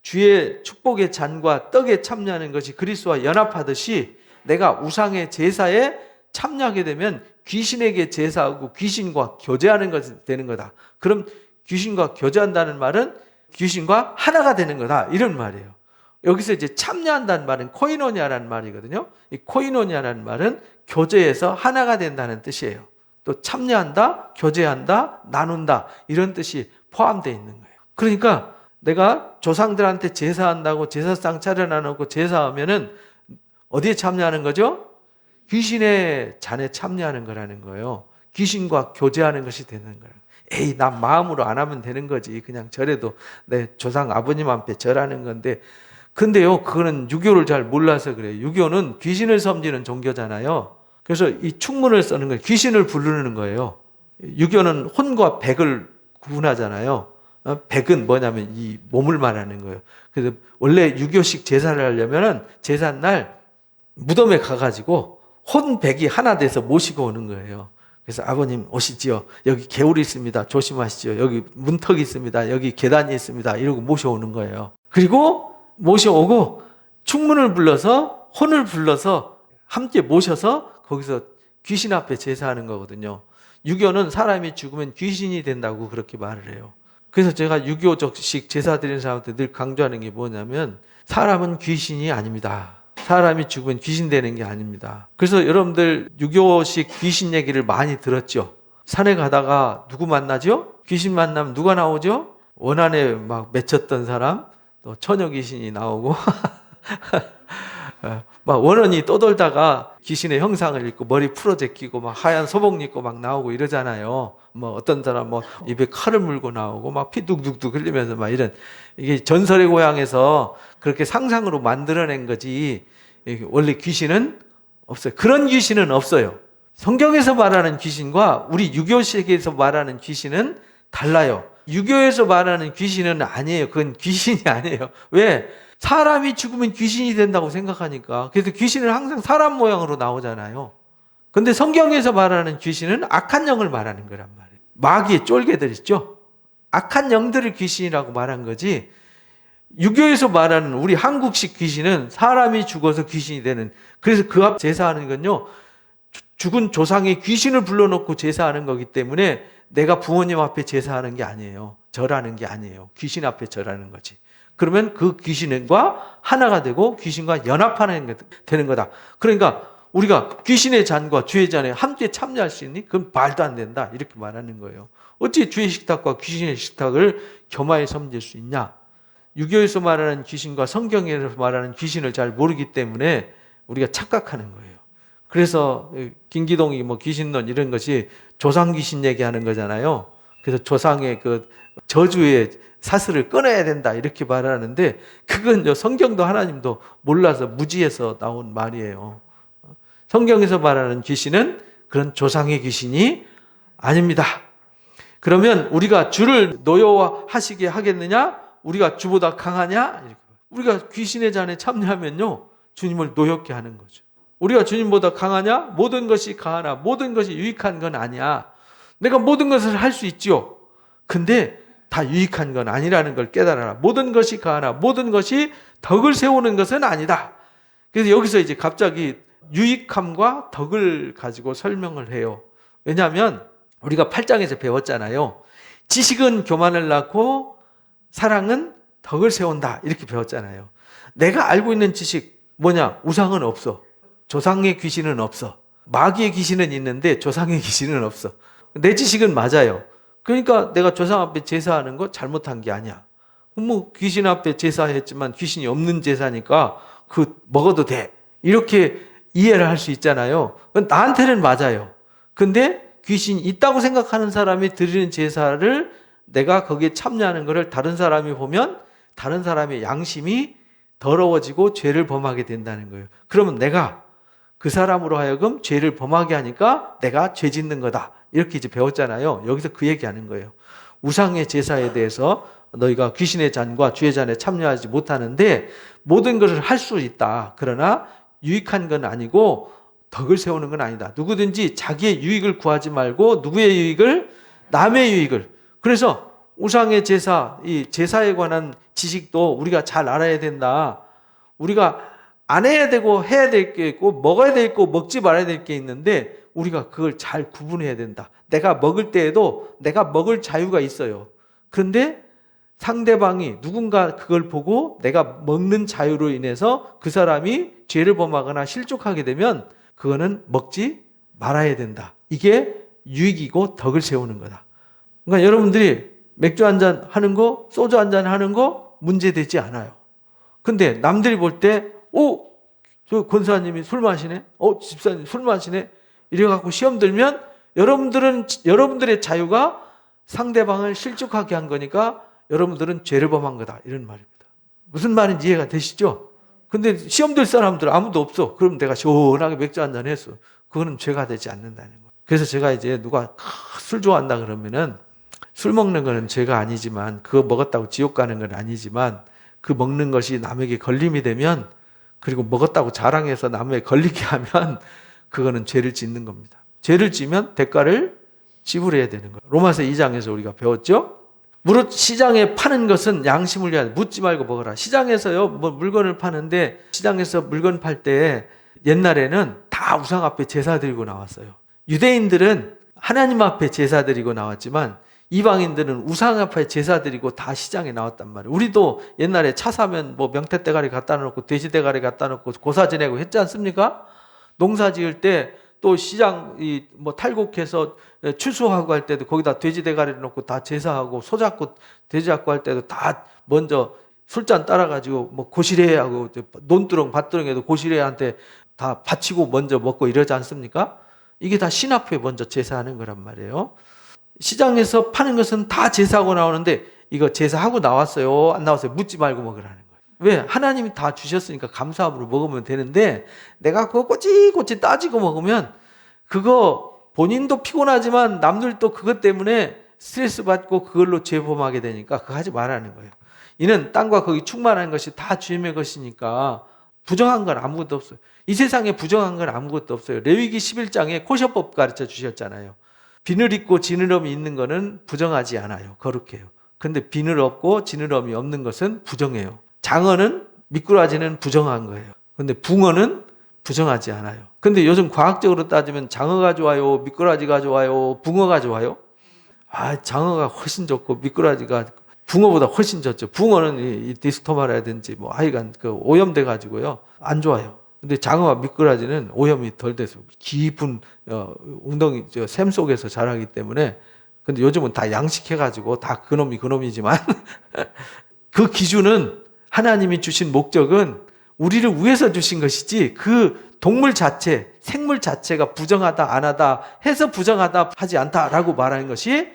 주의 축복의 잔과 떡에 참여하는 것이 그리스도와 연합하듯이 내가 우상의 제사에 참여하게 되면 귀신에게 제사하고 귀신과 교제하는 것이 되는 거다. 그럼 귀신과 교제한다는 말은 귀신과 하나가 되는 거다. 이런 말이에요. 여기서 이제 참여한다는 말은 코이노니아라는 말이거든요. 이 코이노니아라는 말은 교제해서 하나가 된다는 뜻이에요. 또 참여한다, 교제한다, 나눈다 이런 뜻이 포함되어 있는 거예요. 그러니까 내가 조상들한테 제사한다고 제사상 차려놔놓고 제사하면은 어디에 참여하는 거죠? 귀신의 잔에 참여하는 거라는 거예요. 귀신과 교제하는 것이 되는 거예요. 에이, 난 마음으로 안 하면 되는 거지. 그냥 절에도 내 조상 아버님 앞에 절하는 건데. 근데요, 그거는 유교를 잘 몰라서 그래요. 유교는 귀신을 섬기는 종교잖아요. 그래서 이 축문을 쓰는 거예요. 귀신을 부르는 거예요. 유교는 혼과 백을 구분하잖아요. 백은 뭐냐면 이 몸을 말하는 거예요. 그래서 원래 유교식 제사를 하려면은 제삿날 무덤에 가가지고 혼 백이 하나 돼서 모시고 오는 거예요. 그래서 아버님 오시지요. 여기 개울이 있습니다. 조심하시죠. 여기 문턱이 있습니다. 여기 계단이 있습니다. 이러고 모셔오는 거예요. 그리고 모셔오고 축문을 불러서 혼을 불러서 함께 모셔서 거기서 귀신 앞에 제사하는 거거든요. 유교는 사람이 죽으면 귀신이 된다고 그렇게 말을 해요. 그래서 제가 유교적식 제사 드리는 사람한테 늘 강조하는 게 뭐냐면 사람은 귀신이 아닙니다. 사람이 죽으면 귀신 되는 게 아닙니다. 그래서 여러분들 유교식 귀신 얘기를 많이 들었죠. 산에 가다가 누구 만나죠? 귀신 만나면 누가 나오죠? 원한에 막 맺혔던 사람, 또 처녀 귀신이 나오고 막 원원이 떠돌다가 귀신의 형상을 입고 머리 풀어 제끼고 막 하얀 소복 입고 막 나오고 이러잖아요. 뭐 어떤 사람 뭐 입에 칼을 물고 나오고 막 피 뚝뚝뚝 흘리면서 막 이런 이게 전설의 고향에서 그렇게 상상으로 만들어낸 거지. 원래 귀신은 없어요. 그런 귀신은 없어요. 성경에서 말하는 귀신과 우리 유교식에서 말하는 귀신은 달라요. 유교에서 말하는 귀신은 아니에요. 그건 귀신이 아니에요. 왜? 사람이 죽으면 귀신이 된다고 생각하니까. 그래서 귀신은 항상 사람 모양으로 나오잖아요. 근데 성경에서 말하는 귀신은 악한 영을 말하는 거란 말이에요. 마귀의 쫄개들 있죠? 악한 영들을 귀신이라고 말한 거지. 유교에서 말하는 우리 한국식 귀신은 사람이 죽어서 귀신이 되는. 그래서 그 앞 제사하는 건요. 죽은 조상의 귀신을 불러놓고 제사하는 거기 때문에 내가 부모님 앞에 제사하는 게 아니에요. 절하는 게 아니에요. 귀신 앞에 절하는 거지. 그러면 그 귀신과 하나가 되고 귀신과 연합하는 게 되는 거다. 그러니까 우리가 귀신의 잔과 주의 잔에 함께 참여할 수 있니? 그건 말도 안 된다. 이렇게 말하는 거예요. 어찌 주의 식탁과 귀신의 식탁을 겸하여 섬길 수 있냐? 유교에서 말하는 귀신과 성경에서 말하는 귀신을 잘 모르기 때문에 우리가 착각하는 거예요. 그래서 김기동이 뭐 귀신론 이런 것이 조상 귀신 얘기하는 거잖아요. 그래서 조상의 그 저주의 사슬을 끊어야 된다 이렇게 말하는데 그건 성경도 하나님도 몰라서 무지해서 나온 말이에요. 성경에서 말하는 귀신은 그런 조상의 귀신이 아닙니다. 그러면 우리가 주를 노여워하시게 하겠느냐? 우리가 주보다 강하냐? 우리가 귀신의 잔에 참여하면요 주님을 노엽게 하는 거죠. 우리가 주님보다 강하냐? 모든 것이 강하나 모든 것이 유익한 건 아니야. 내가 모든 것을 할 수 있죠. 근데 다 유익한 건 아니라는 걸 깨달아라. 모든 것이 강하나 모든 것이 덕을 세우는 것은 아니다. 그래서 여기서 이제 갑자기 유익함과 덕을 가지고 설명을 해요. 왜냐하면 우리가 8장에서 배웠잖아요. 지식은 교만을 낳고 사랑은 덕을 세운다 이렇게 배웠잖아요. 내가 알고 있는 지식 뭐냐? 우상은 없어. 조상의 귀신은 없어. 마귀의 귀신은 있는데 조상의 귀신은 없어. 내 지식은 맞아요. 그러니까 내가 조상 앞에 제사하는 거 잘못한 게 아니야. 뭐 귀신 앞에 제사했지만 귀신이 없는 제사니까 그 먹어도 돼. 이렇게 이해를 할 수 있잖아요. 나한테는 맞아요. 근데 귀신이 있다고 생각하는 사람이 드리는 제사를 내가 거기에 참여하는 것을 다른 사람이 보면 다른 사람의 양심이 더러워지고 죄를 범하게 된다는 거예요. 그러면 내가 그 사람으로 하여금 죄를 범하게 하니까 내가 죄 짓는 거다. 이렇게 이제 배웠잖아요. 여기서 그 얘기하는 거예요. 우상의 제사에 대해서 너희가 귀신의 잔과 주의 잔에 참여하지 못하는데 모든 것을 할 수 있다. 그러나 유익한 건 아니고 덕을 세우는 건 아니다. 누구든지 자기의 유익을 구하지 말고 누구의 유익을? 남의 유익을. 그래서 우상의 제사, 이 제사에 관한 지식도 우리가 잘 알아야 된다. 우리가 안 해야 되고 해야 될 게 있고 먹어야 될 거 먹지 말아야 될 게 있는데 우리가 그걸 잘 구분해야 된다. 내가 먹을 때에도 내가 먹을 자유가 있어요. 그런데 상대방이 누군가 그걸 보고 내가 먹는 자유로 인해서 그 사람이 죄를 범하거나 실족하게 되면 그거는 먹지 말아야 된다. 이게 유익이고 덕을 세우는 거다. 그러니까 여러분들이 맥주 한잔 하는 거, 소주 한잔 하는 거 문제되지 않아요. 근데 남들이 볼 때, 저 권사님이 술 마시네? 집사님 술 마시네? 이래갖고 시험 들면 여러분들의 자유가 상대방을 실족하게 한 거니까 여러분들은 죄를 범한 거다. 이런 말입니다. 무슨 말인지 이해가 되시죠? 근데 시험 들 사람들 아무도 없어. 그럼 내가 시원하게 맥주 한잔 했어. 그거는 죄가 되지 않는다는 거예요. 그래서 제가 이제 누가 술 좋아한다 그러면은 술 먹는 거는 죄가 아니지만 그거 먹었다고 지옥 가는 건 아니지만 그 먹는 것이 남에게 걸림이 되면 그리고 먹었다고 자랑해서 남에게 걸리게 하면 그거는 죄를 짓는 겁니다. 죄를 지면 대가를 지불해야 되는 거예요. 로마서 2장에서 우리가 배웠죠? 무릇 시장에 파는 것은 양심을 위하여 묻지 말고 먹어라. 시장에서요, 뭐 물건을 파는데 시장에서 물건 팔 때 옛날에는 다 우상 앞에 제사 드리고 나왔어요. 유대인들은 하나님 앞에 제사 드리고 나왔지만 이방인들은 우상 앞에 제사 드리고 다 시장에 나왔단 말이에요. 우리도 옛날에 차 사면 뭐 명태 대가리 갖다 놓고 돼지 대가리 갖다 놓고 고사 지내고 했지 않습니까? 농사 지을 때 또 시장 뭐 탈곡해서 추수하고 할 때도 거기다 돼지 대가리를 놓고 다 제사하고 소 잡고 돼지 잡고 할 때도 다 먼저 술잔 따라가지고 뭐 고시래하고 논두렁 밭두렁에도 고시래한테 다 바치고 먼저 먹고 이러지 않습니까? 이게 다 신 앞에 먼저 제사하는 거란 말이에요. 시장에서 파는 것은 다 제사하고 나오는데 이거 제사하고 나왔어요? 안 나왔어요? 묻지 말고 먹으라는 거예요. 왜? 하나님이 다 주셨으니까 감사함으로 먹으면 되는데 내가 그거 꼬치꼬치 따지고 먹으면 그거 본인도 피곤하지만 남들도 그것 때문에 스트레스 받고 그걸로 죄범하게 되니까 그거 하지 말라는 거예요. 이는 땅과 거기 충만한 것이 다 주님의 것이니까 부정한 건 아무것도 없어요. 이 세상에 부정한 건 아무것도 없어요. 레위기 11장에 코셔법 가르쳐 주셨잖아요. 비늘 있고 지느러미 있는 거는 부정하지 않아요. 거룩해요. 근데 비늘 없고 지느러미 없는 것은 부정해요. 장어는 미꾸라지는 부정한 거예요. 근데 붕어는 부정하지 않아요. 근데 요즘 과학적으로 따지면 장어가 좋아요? 미꾸라지가 좋아요? 붕어가 좋아요? 장어가 훨씬 좋고 미꾸라지가 붕어보다 훨씬 좋죠. 붕어는 이 디스토마라든지 뭐 하여간 그 오염돼 가지고요. 안 좋아요. 근데 장어와 미꾸라지는 오염이 덜 돼서 깊은 웅덩이 샘 속에서 자라기 때문에 근데 요즘은 다 양식해 가지고 다 그놈이 그놈이지만 그 기준은 하나님이 주신 목적은 우리를 위해서 주신 것이지 그 동물 자체, 생물 자체가 부정하다 안 하다 해서 부정하다 하지 않다라고 말하는 것이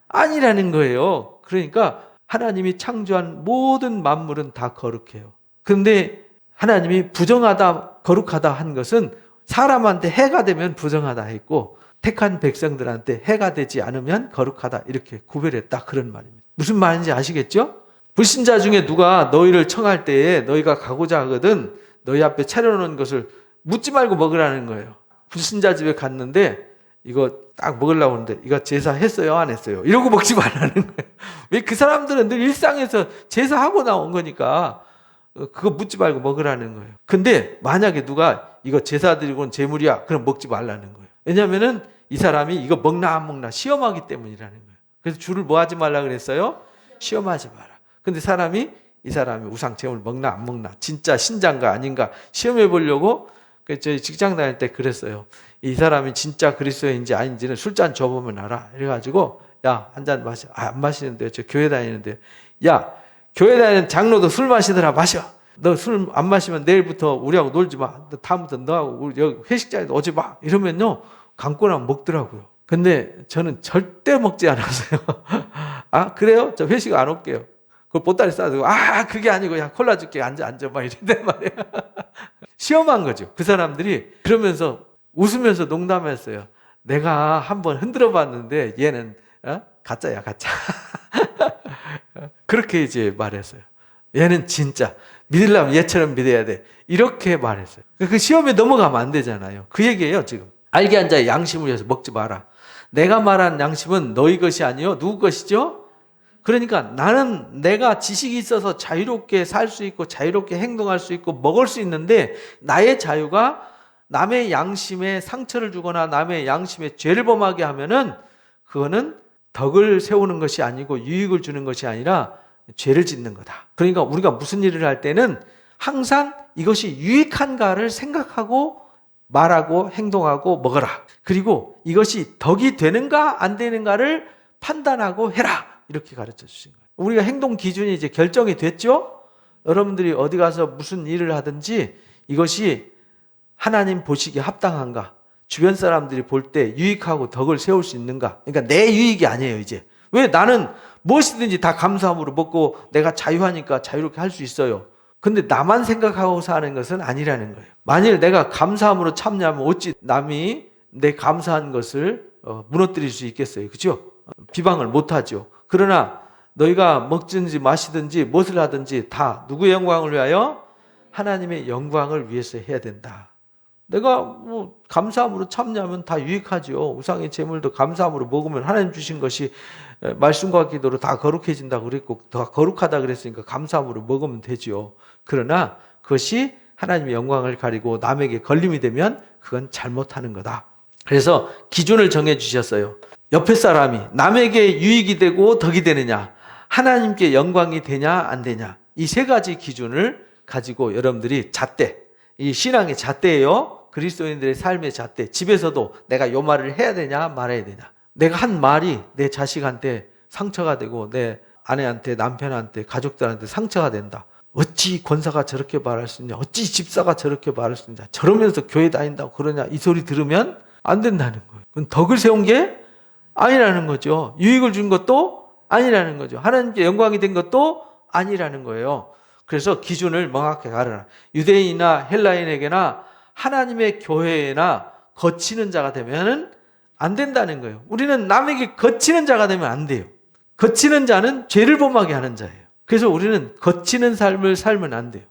아니라는 거예요. 그러니까 하나님이 창조한 모든 만물은 다 거룩해요. 그런데 하나님이 부정하다, 거룩하다 한 것은 사람한테 해가 되면 부정하다 했고 택한 백성들한테 해가 되지 않으면 거룩하다 이렇게 구별했다 그런 말입니다. 무슨 말인지 아시겠죠? 불신자 중에 누가 너희를 청할 때에 너희가 가고자 하거든 너희 앞에 차려놓은 것을 묻지 말고 먹으라는 거예요. 불신자 집에 갔는데 이거 딱 먹으려고 하는데 이거 제사했어요 안 했어요? 이러고 먹지 말라는 거예요. 왜 그 사람들은 늘 일상에서 제사하고 나온 거니까 그거 묻지 말고 먹으라는 거예요. 근데 만약에 누가 이거 제사 드리고는 제물이야 그럼 먹지 말라는 거예요. 왜냐하면은 이 사람이 이거 먹나 안 먹나 시험하기 때문이라는 거예요. 그래서 주를 뭐 하지 말라 그랬어요? 시험하지 마라. 근데 이 사람이 우상 제물 먹나 안 먹나 진짜 신자인가 아닌가 시험해 보려고 저희 직장 다닐 때 그랬어요. 이 사람이 진짜 그리스도인지 아닌지는 술잔 줘보면 알아. 이래가지고 야 한 잔 마셔. 안 마시는데 저 교회 다니는데 야 교회 다니는 장로도 술 마시더라. 마셔. 너 술 안 마시면 내일부터 우리하고 놀지 마. 너 다음부터 너하고 우리 여기 회식 자리에 오지 마. 이러면요 감고 나면 먹더라고요. 근데 저는 절대 먹지 않았어요. 아 그래요? 저 회식 안 올게요. 그걸 보따리 싸두고 그게 아니고 야 콜라 줄게 앉아 막 이런단 말이에요. 시험한 거죠. 그 사람들이 그러면서 웃으면서 농담했어요. 내가 한번 흔들어 봤는데 얘는 가짜야 가짜. 그렇게 이제 말했어요. 얘는 진짜 믿으려면 얘처럼 믿어야 돼. 이렇게 말했어요. 그 시험에 넘어가면 안 되잖아요. 그 얘기예요 지금. 알게 한 자의 양심을 위해서 먹지 마라. 내가 말한 양심은 너희 것이 아니요 누구 것이죠? 그러니까 나는 내가 지식이 있어서 자유롭게 살 수 있고 자유롭게 행동할 수 있고 먹을 수 있는데 나의 자유가 남의 양심에 상처를 주거나 남의 양심에 죄를 범하게 하면은 그거는 덕을 세우는 것이 아니고 유익을 주는 것이 아니라 죄를 짓는 거다. 그러니까 우리가 무슨 일을 할 때는 항상 이것이 유익한가를 생각하고 말하고 행동하고 먹어라. 그리고 이것이 덕이 되는가 안 되는가를 판단하고 해라. 이렇게 가르쳐 주신 거예요. 우리가 행동 기준이 이제 결정이 됐죠? 여러분들이 어디 가서 무슨 일을 하든지 이것이 하나님 보시기에 합당한가? 주변 사람들이 볼 때 유익하고 덕을 세울 수 있는가? 그러니까 내 유익이 아니에요, 이제. 왜 나는 무엇이든지 다 감사함으로 먹고 내가 자유하니까 자유롭게 할 수 있어요. 근데 나만 생각하고 사는 것은 아니라는 거예요. 만일 내가 감사함으로 참여하면 어찌 남이 내 감사한 것을 무너뜨릴 수 있겠어요. 그죠? 비방을 못하죠. 그러나 너희가 먹든지 마시든지 무엇을 하든지 다 누구의 영광을 위하여? 하나님의 영광을 위해서 해야 된다. 내가 뭐 감사함으로 참여하면 다 유익하죠. 우상의 제물도 감사함으로 먹으면 하나님 주신 것이 말씀과 기도로 다 거룩해진다고 그랬고 더 거룩하다 그랬으니까 감사함으로 먹으면 되죠. 그러나 그것이 하나님의 영광을 가리고 남에게 걸림이 되면 그건 잘못하는 거다. 그래서 기준을 정해 주셨어요. 옆에 사람이 남에게 유익이 되고 덕이 되느냐, 하나님께 영광이 되냐 안 되냐, 이 세 가지 기준을 가지고 여러분들이 잣대, 이 신앙의 잣대예요. 그리스도인들의 삶의 잣대. 집에서도 내가 요 말을 해야 되냐 말아야 되냐, 내가 한 말이 내 자식한테 상처가 되고 내 아내한테 남편한테 가족들한테 상처가 된다. 어찌 권사가 저렇게 말할 수 있냐, 어찌 집사가 저렇게 말할 수 있냐, 저러면서 교회 다닌다고 그러냐, 이 소리 들으면 안 된다는 거예요. 그건 덕을 세운 게 아니라는 거죠. 유익을 준 것도 아니라는 거죠. 하나님께 영광이 된 것도 아니라는 거예요. 그래서 기준을 명확하게 가르라. 유대인이나 헬라인에게나 하나님의 교회나 거치는 자가 되면은 안 된다는 거예요. 우리는 남에게 거치는 자가 되면 안 돼요. 거치는 자는 죄를 범하게 하는 자예요. 그래서 우리는 거치는 삶을 살면 안 돼요.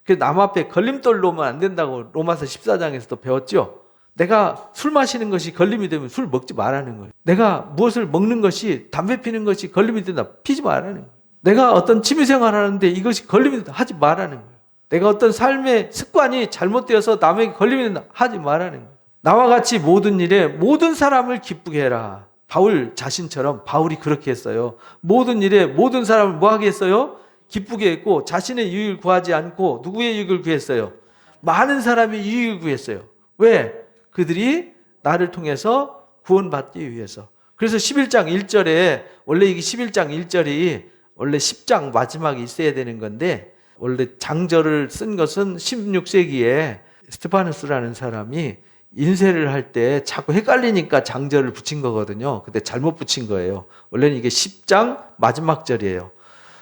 그래서 남 앞에 걸림돌 놓으면 안 된다고 로마서 14장에서도 배웠죠. 내가 술 마시는 것이 걸림이 되면 술 먹지 말라는 거예요. 내가 무엇을 먹는 것이, 담배 피는 것이 걸림이 된다, 피지 말라는 거예요. 내가 어떤 취미생활 하는데 이것이 걸림이 된다, 하지 말라는 거예요. 내가 어떤 삶의 습관이 잘못되어서 남에게 걸림이 된다, 하지 말라는 거예요. 나와 같이 모든 일에 모든 사람을 기쁘게 해라. 바울 자신처럼 바울이 그렇게 했어요. 모든 일에 모든 사람을 뭐하게 했어요? 기쁘게 했고 자신의 유익을 구하지 않고 누구의 유익을 구했어요? 많은 사람이 유익을 구했어요. 왜? 그들이 나를 통해서 구원받기 위해서. 그래서 11장 1절에 원래 이게 11장 1절이 원래 10장 마지막에 있어야 되는 건데 원래 장절을 쓴 것은 16세기에 스테파누스라는 사람이 인쇄를 할 때 자꾸 헷갈리니까 장절을 붙인 거거든요. 근데 잘못 붙인 거예요. 원래는 이게 10장 마지막 절이에요.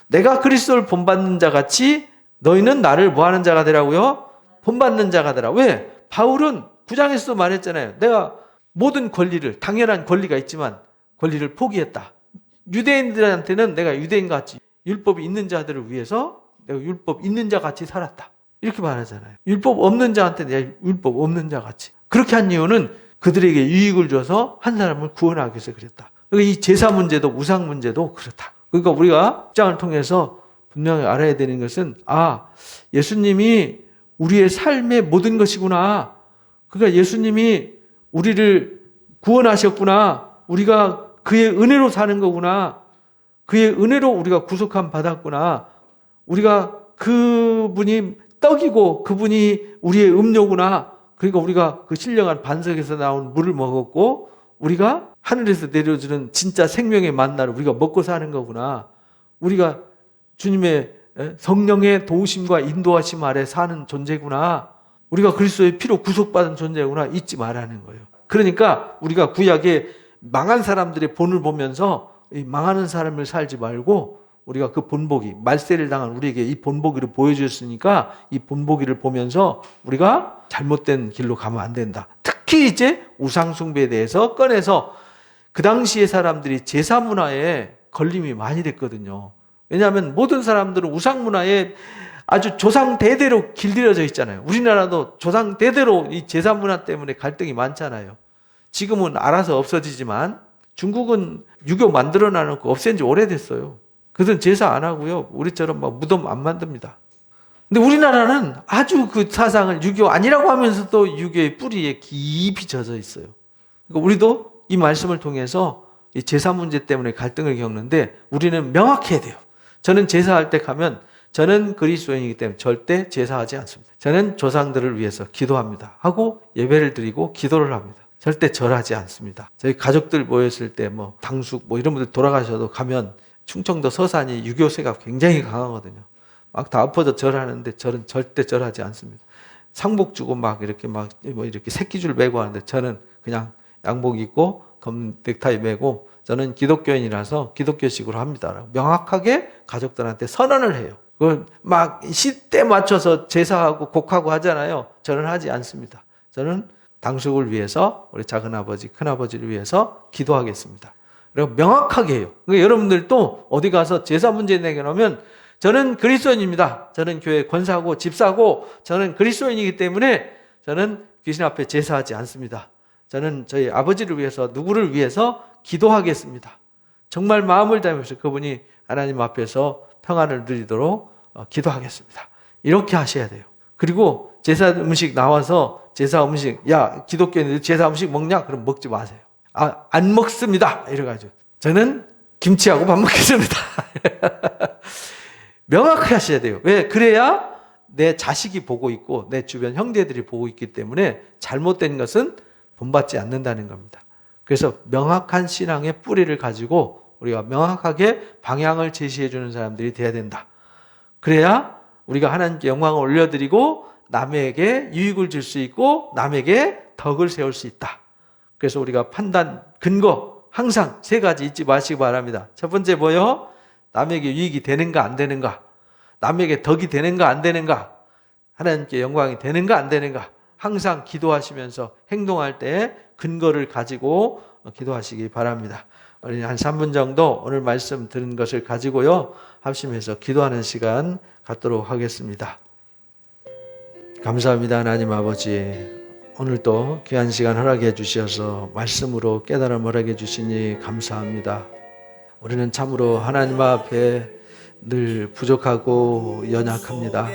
내가 그리스도를 본받는 자 같이 너희는 나를 뭐하는 자가 되라고요? 본받는 자가 되라. 왜? 바울은 9장에서도 말했잖아요. 내가 모든 권리를, 당연한 권리가 있지만 권리를 포기했다. 유대인들한테는 내가 유대인같이 율법이 있는 자들을 위해서 내가 율법 있는 자 같이 살았다. 이렇게 말하잖아요. 율법 없는 자한테 내가 율법 없는 자 같이. 그렇게 한 이유는 그들에게 유익을 줘서 한 사람을 구원하기 위해서 그랬다. 그러니까 이 제사 문제도 우상 문제도 그렇다. 그러니까 우리가 10장을 통해서 분명히 알아야 되는 것은 예수님이 우리의 삶의 모든 것이구나. 그러니까 예수님이 우리를 구원하셨구나. 우리가 그의 은혜로 사는 거구나. 그의 은혜로 우리가 구속함 받았구나. 우리가 그분이 떡이고 그분이 우리의 음료구나. 그러니까 우리가 그 신령한 반석에서 나온 물을 먹었고 우리가 하늘에서 내려주는 진짜 생명의 만나를 우리가 먹고 사는 거구나. 우리가 주님의 성령의 도우심과 인도하심 아래 사는 존재구나. 우리가 그리스도의 피로 구속받은 존재구나. 잊지 말라는 거예요. 그러니까 우리가 구약의 망한 사람들의 본을 보면서 이 망하는 삶을 살지 말고 우리가 그 본보기, 말세를 당한 우리에게 이 본보기를 보여주셨으니까 이 본보기를 보면서 우리가 잘못된 길로 가면 안 된다. 특히 이제 우상숭배에 대해서 꺼내서 그 당시의 사람들이 제사 문화에 걸림이 많이 됐거든요. 왜냐하면 모든 사람들은 우상 문화에 아주 조상 대대로 길들여져 있잖아요. 우리나라도 조상 대대로 이 제사 문화 때문에 갈등이 많잖아요. 지금은 알아서 없어지지만 중국은 유교 만들어 놔놓고 없앤 지 오래됐어요. 그들은 제사 안 하고요. 우리처럼 막 무덤 안 만듭니다. 근데 우리나라는 아주 그 사상을 유교 아니라고 하면서도 유교의 뿌리에 깊이 젖어 있어요. 그러니까 우리도 이 말씀을 통해서 이 제사 문제 때문에 갈등을 겪는데 우리는 명확해야 돼요. 저는 제사할 때 가면 저는 그리스도인이기 때문에 절대 제사하지 않습니다. 저는 조상들을 위해서 기도합니다. 하고 예배를 드리고 기도를 합니다. 절대 절하지 않습니다. 저희 가족들 모였을 때 당숙 이런 분들 돌아가셔도 가면 충청도 서산이 유교세가 굉장히 강하거든요. 막 다 엎어져 절하는데 저는 절대 절하지 않습니다. 상복 주고 이렇게 새끼줄 매고 하는데 저는 그냥 양복 입고 검은 넥타이 매고 저는 기독교인이라서 기독교식으로 합니다. 명확하게 가족들한테 선언을 해요. 막 시대 맞춰서 제사하고 곡하고 하잖아요. 저는 하지 않습니다. 저는 당숙을 위해서 우리 작은아버지, 큰아버지를 위해서 기도하겠습니다. 그리고 명확하게 해요. 그러니까 여러분들도 어디 가서 제사 문제 내놓으면 저는 그리스도인입니다. 저는 교회 권사고 집사고 저는 그리스도인이기 때문에 저는 귀신 앞에 제사하지 않습니다. 저는 저희 아버지를 위해서 누구를 위해서 기도하겠습니다. 정말 마음을 다하면서 그분이 하나님 앞에서 평안을 누리도록 기도하겠습니다. 이렇게 하셔야 돼요. 그리고 제사 음식 나와서 제사 음식, 기독교인들 제사 음식 먹냐? 그럼 먹지 마세요. 안 먹습니다. 이래가지고 저는 김치하고 밥 먹겠습니다. 명확하게 하셔야 돼요. 왜? 그래야 내 자식이 보고 있고 내 주변 형제들이 보고 있기 때문에 잘못된 것은 본받지 않는다는 겁니다. 그래서 명확한 신앙의 뿌리를 가지고 우리가 명확하게 방향을 제시해 주는 사람들이 돼야 된다. 그래야 우리가 하나님께 영광을 올려드리고 남에게 유익을 줄 수 있고 남에게 덕을 세울 수 있다. 그래서 우리가 판단, 근거 항상 세 가지 잊지 마시기 바랍니다. 첫 번째 뭐요? 남에게 유익이 되는가 안 되는가? 남에게 덕이 되는가 안 되는가? 하나님께 영광이 되는가 안 되는가? 항상 기도하시면서 행동할 때 근거를 가지고 기도하시기 바랍니다. 우리 한 3분 정도 오늘 말씀 들은 것을 가지고요. 합심해서 기도하는 시간 갖도록 하겠습니다. 감사합니다. 하나님 아버지. 오늘도 귀한 시간 허락해 주셔서 말씀으로 깨달음 허락해 주시니 감사합니다. 우리는 참으로 하나님 앞에 늘 부족하고 연약합니다.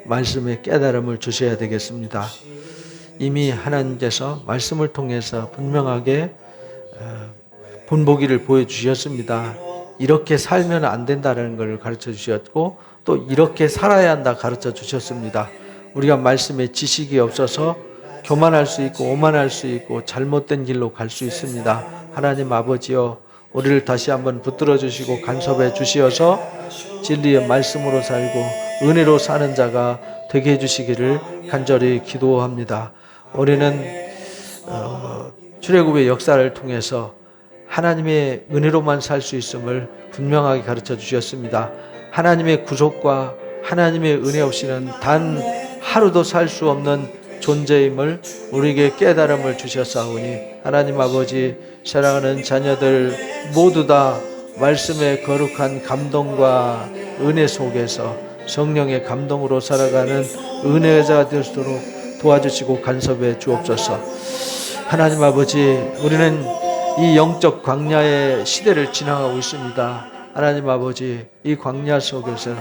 말씀의 깨달음을 주셔야 되겠습니다. 이미 하나님께서 말씀을 통해서 분명하게 본보기를 보여주셨습니다. 이렇게 살면 안 된다는 걸 가르쳐 주셨고 또 이렇게 살아야 한다 가르쳐 주셨습니다. 우리가 말씀에 지식이 없어서 교만할 수 있고 오만할 수 있고 잘못된 길로 갈 수 있습니다. 하나님 아버지여 우리를 다시 한번 붙들어 주시고 간섭해 주시어서 진리의 말씀으로 살고 은혜로 사는 자가 되게 해주시기를 간절히 기도합니다. 우리는 출애굽의 역사를 통해서 하나님의 은혜로만 살 수 있음을 분명하게 가르쳐 주셨습니다. 하나님의 구속과 하나님의 은혜 없이는 단 하루도 살 수 없는 존재임을 우리에게 깨달음을 주셨사오니 하나님 아버지, 사랑하는 자녀들 모두 다 말씀의 거룩한 감동과 은혜 속에서 성령의 감동으로 살아가는 은혜자가 될수록 도와주시고 간섭해 주옵소서. 하나님 아버지, 우리는 이 영적 광야의 시대를 지나가고 있습니다. 하나님 아버지, 이 광야 속에서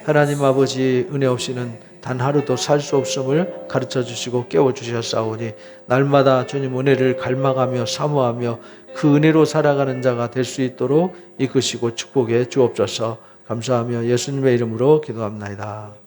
하나님 아버지 은혜 없이는 단 하루도 살 수 없음을 가르쳐 주시고 깨워 주셨사오니 날마다 주님 은혜를 갈망하며 사모하며 그 은혜로 살아가는 자가 될 수 있도록 이끄시고 축복해 주옵소서. 감사하며 예수님의 이름으로 기도합나이다.